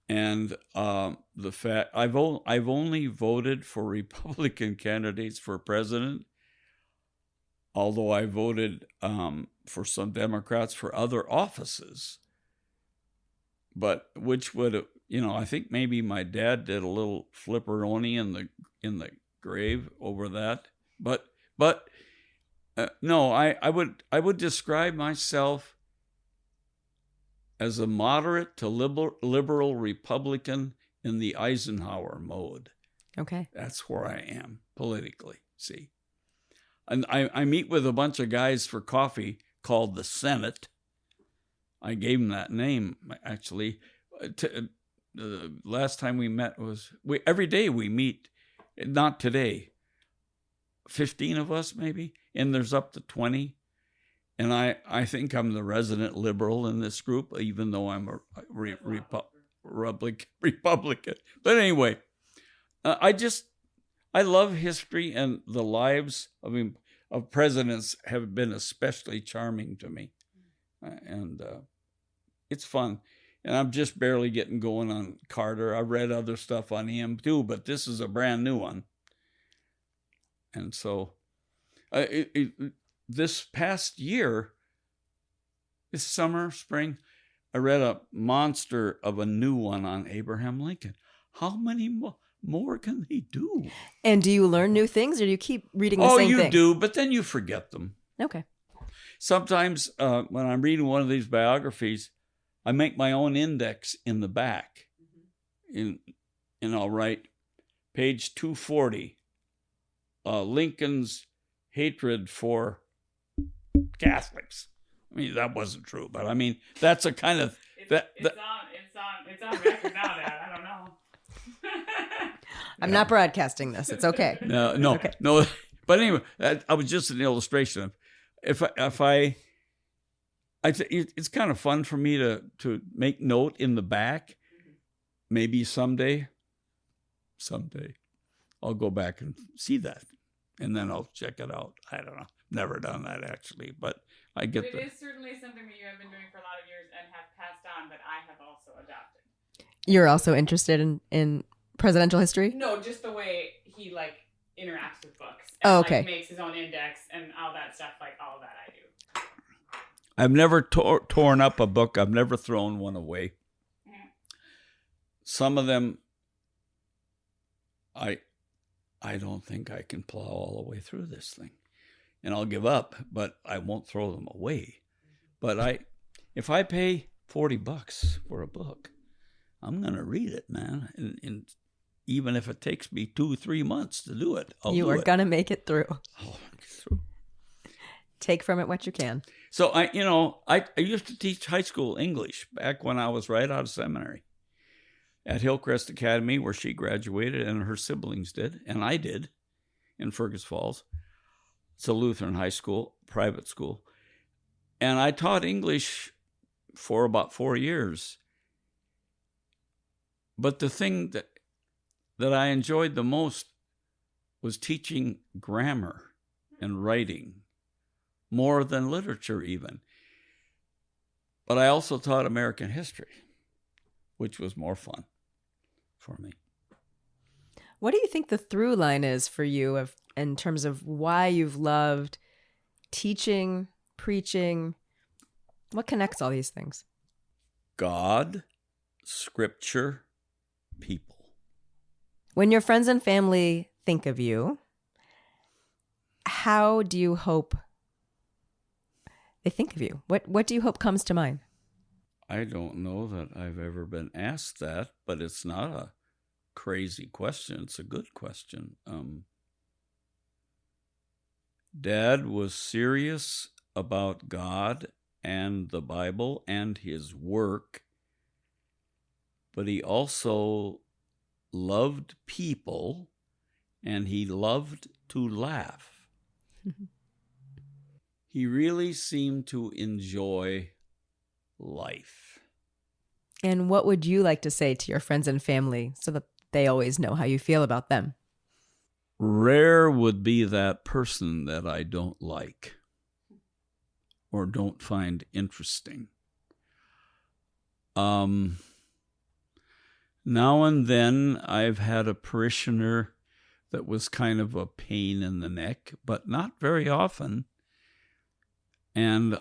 And the fact I've only voted for Republican candidates for president, although I voted for some Democrats for other offices. But which would I think maybe my dad did a little flipperoni in the grave over that. But no, I would describe myself as a moderate to liberal Republican in the Eisenhower mode. Okay. That's where I am politically, see. And I meet with a bunch of guys for coffee called the Senate. I gave them that name, actually. The last time we met every day we meet, not today. 15 of us maybe, and there's up to 20. And I think I'm the resident liberal in this group, even though I'm a Republican. But anyway, I love history, and the lives of presidents have been especially charming to me. And it's fun. And I'm just barely getting going on Carter. I've read other stuff on him too, but this is a brand new one. And so this past year, this summer, spring, I read a monster of a new one on Abraham Lincoln. How many more can they do? And do you learn new things, or do you keep reading the same thing? Oh, you do, but then you forget them. Okay. Sometimes when I'm reading one of these biographies, I make my own index in the back. And I'll write page 240, Lincoln's hatred for Catholics. I mean, that wasn't true, but I mean, that's a kind of... It's on record now, Dad. I don't know. I'm not broadcasting this. It's okay. No. But anyway, I was just an illustration of it's kind of fun for me to make note in the back. Maybe someday, I'll go back and see that, and then I'll check it out. I don't know. Never done that actually, but I get that. It is certainly something that you have been doing for a lot of years and have passed on that I have also adopted. You're also interested in presidential history? No, just the way he interacts with books. And, okay. Makes his own index and all that stuff. All that I do. I've never torn up a book. I've never thrown one away. Some of them, I don't think I can plow all the way through this thing. And I'll give up, but I won't throw them away. But if I pay $40 for a book, I'm going to read it, man. And even if it takes me 2-3 months to do it, You are going to make it through. I'll make it through. Take from it what you can. So I used to teach high school English back when I was right out of seminary at Hillcrest Academy, where she graduated and her siblings did, and I did in Fergus Falls. It's a Lutheran high school, private school. And I taught English for about 4 years. But the thing that I enjoyed the most was teaching grammar and writing, more than literature even. But I also taught American history, which was more fun for me. What do you think the through line is for you in terms of why you've loved teaching, preaching? What connects all these things? God, Scripture, people. When your friends and family think of you, how do you hope they think of you? What do you hope comes to mind? I don't know that I've ever been asked that, but it's not a crazy question. It's a good question. Dad was serious about God and the Bible and his work, but he also loved people and he loved to laugh. He really seemed to enjoy life. And what would you like to say to your friends and family so that they always know how you feel about them? Rare would be that person that I don't like or don't find interesting. Now and then I've had a parishioner that was kind of a pain in the neck, but not very often. And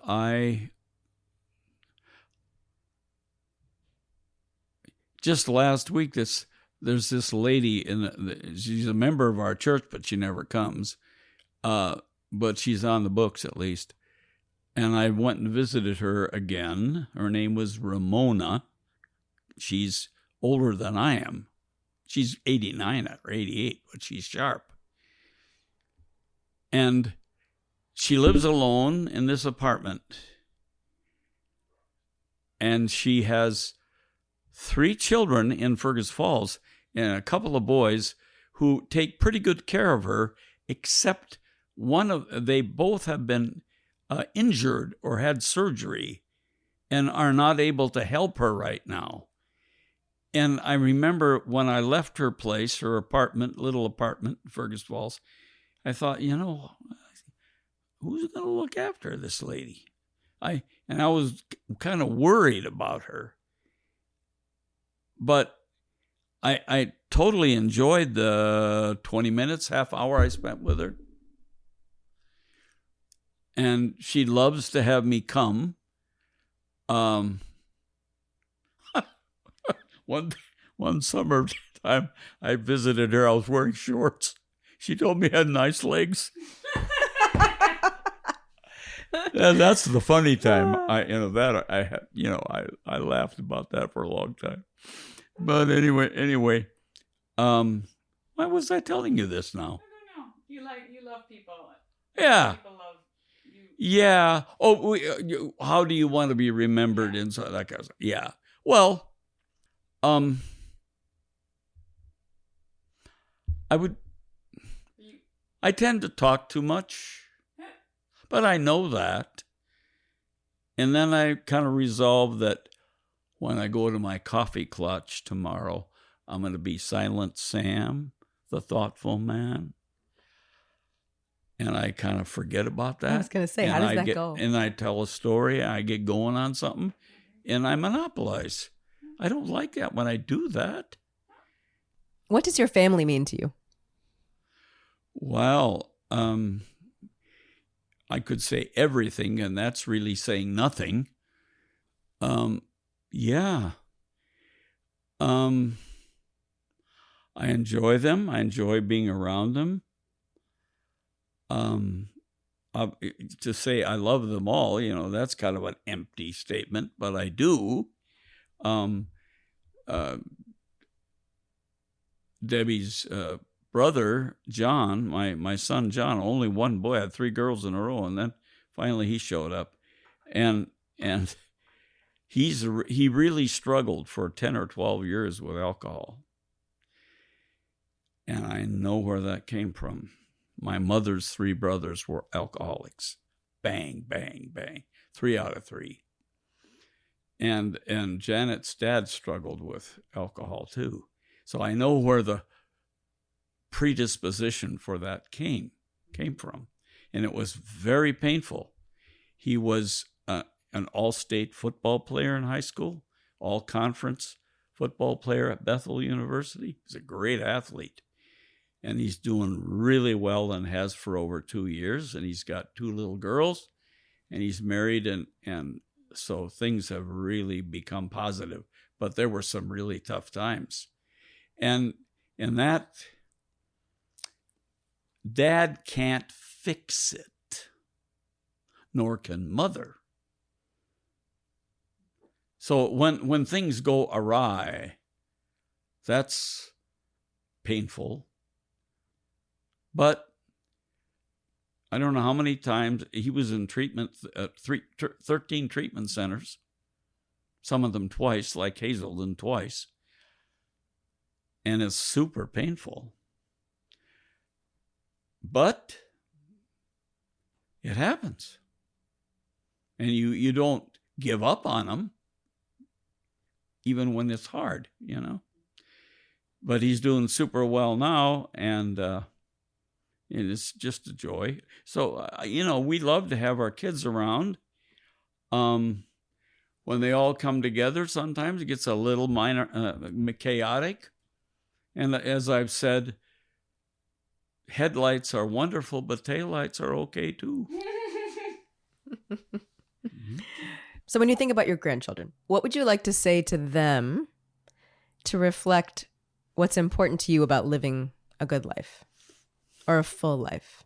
just last week, there's this lady, she's a member of our church, but she never comes. But she's on the books at least. And I went and visited her again. Her name was Ramona. She's older than I am. She's 89 or 88, but she's sharp. And she lives alone in this apartment. And she has 3 children in Fergus Falls and a couple of boys who take pretty good care of her, except they both have been injured or had surgery and are not able to help her right now. And I remember when I left her place, her apartment, little apartment in Fergus Falls, I thought, who's going to look after this lady? I was kind of worried about her. But I totally enjoyed the 20 minutes, half hour I spent with her. And she loves to have me come. One summer time I visited her, I was wearing shorts. She told me I had nice legs. And that's the funny time. I laughed about that for a long time. But anyway, why was I telling you this now? I don't know. You love people. Yeah. People love you. Yeah. Oh, how do you want to be remembered inside that kind of stuff? Yeah. Well, I tend to talk too much, but I know that. And then I kind of resolve that when I go to my coffee clutch tomorrow, I'm going to be Silent Sam, the thoughtful man. And I kind of forget about that. I was going to say, how does that go? And I tell a story, I get going on something, and I monopolize. I don't like that when I do that. What does your family mean to you? Well, I could say everything, and that's really saying nothing. Yeah. I enjoy them. I enjoy being around them. To say I love them all, that's kind of an empty statement, but I do. Debbie's brother, John, my son John, only one boy. I had 3 girls in a row, and then finally he showed up. And he really struggled for 10 or 12 years with alcohol. And I know where that came from. My mother's 3 brothers were alcoholics. Bang, bang, bang. 3 out of 3. And Janet's dad struggled with alcohol too. So I know where the predisposition for that came from. And it was very painful. He was an all-state football player in high school, all-conference football player at Bethel University. He's a great athlete. And he's doing really well and has for over 2 years. And he's got 2 little girls, and he's married, and so things have really become positive. But there were some really tough times. And that, Dad can't fix it, nor can Mother. So when things go awry, that's painful. But I don't know how many times he was in treatment, 13 treatment centers, some of them twice, like Hazelden twice. And it's super painful. But it happens. And you don't give up on them, even when it's hard, But he's doing super well now, and it's just a joy. So, we love to have our kids around. When they all come together, sometimes it gets a little chaotic. And as I've said, headlights are wonderful, but taillights are okay too. Mm-hmm. So when you think about your grandchildren, what would you like to say to them to reflect what's important to you about living a good life or a full life?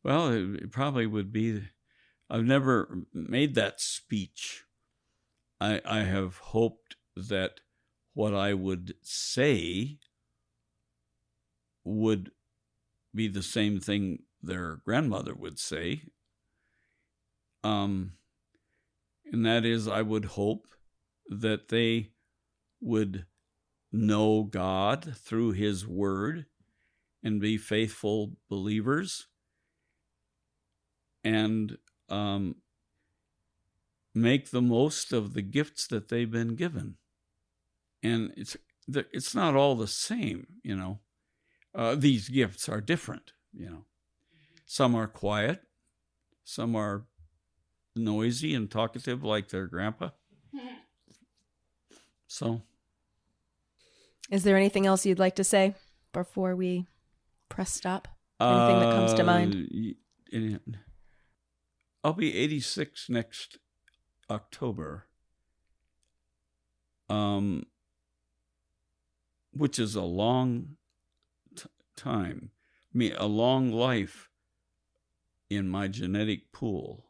Well, it probably would be, I've never made that speech. I have hoped that what I would say would be the same thing their grandmother would say. And that is, I would hope that they would know God through His Word and be faithful believers, and make the most of the gifts that they've been given. And it's not all the same, These gifts are different, Some are quiet, some are noisy and talkative like their grandpa. So, is there anything else you'd like to say before we press stop? Anything that comes to mind? I'll be 86 next October, which is a long time. A long life in my genetic pool.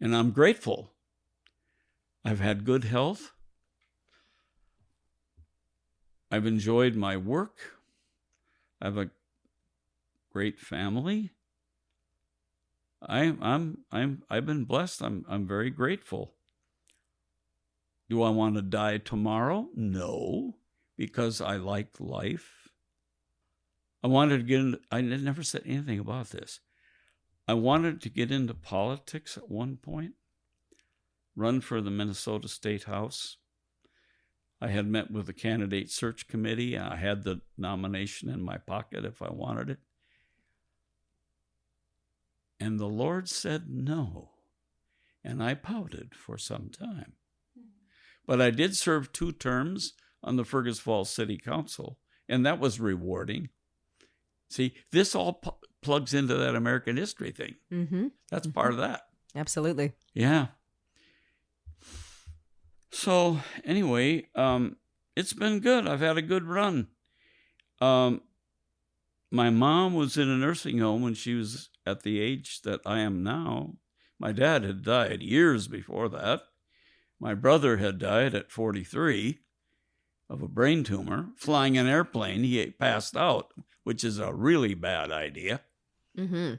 And I'm grateful. I've had good health. I've enjoyed my work. I have a great family. I've been blessed. I'm very grateful. Do I want to die tomorrow? No, because I like life. I wanted to get into, I never said anything about this. I wanted to get into politics at one point, run for the Minnesota State House. I had met with the candidate search committee. I had the nomination in my pocket if I wanted it. And the Lord said no. And I pouted for some time. But I did serve 2 terms on the Fergus Falls City Council, and that was rewarding. See, this all plugs into that American history thing. Mm-hmm. That's part of that. Absolutely. Yeah. So anyway, it's been good. I've had a good run. My mom was in a nursing home when she was at the age that I am now. My dad had died years before that. My brother had died at 43 of a brain tumor. Flying an airplane, he passed out, which is a really bad idea. Mm-hmm.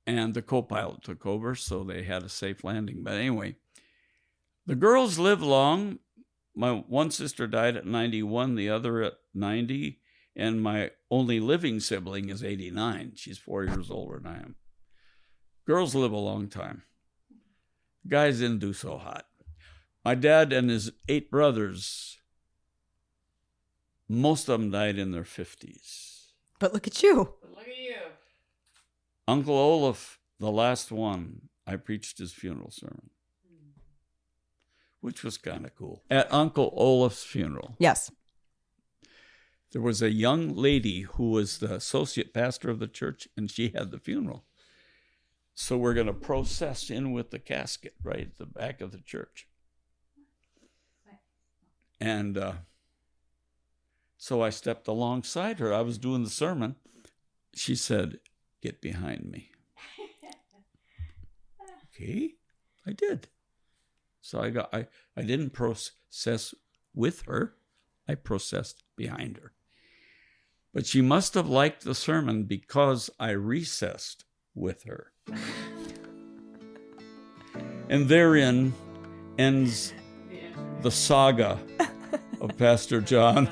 And the co-pilot took over, so they had a safe landing. But anyway, the girls live long. My one sister died at 91, the other at 90, and my only living sibling is 89. She's 4 years older than I am. Girls live a long time. Guys didn't do so hot. My dad and his 8 brothers, most of them died in their 50s. But look at you. Look at you. Uncle Olaf, the last one, I preached his funeral sermon, which was kind of cool. At Uncle Olaf's funeral, Yes. there was a young lady who was the associate pastor of the church, and she had the funeral. So we're going to process in with the casket right at the back of the church. And so I stepped alongside her. I was doing the sermon. She said, "Get behind me." Okay, I did. So I didn't process with her. I processed behind her. But she must have liked the sermon because I recessed with her. And therein ends the saga of Pastor John.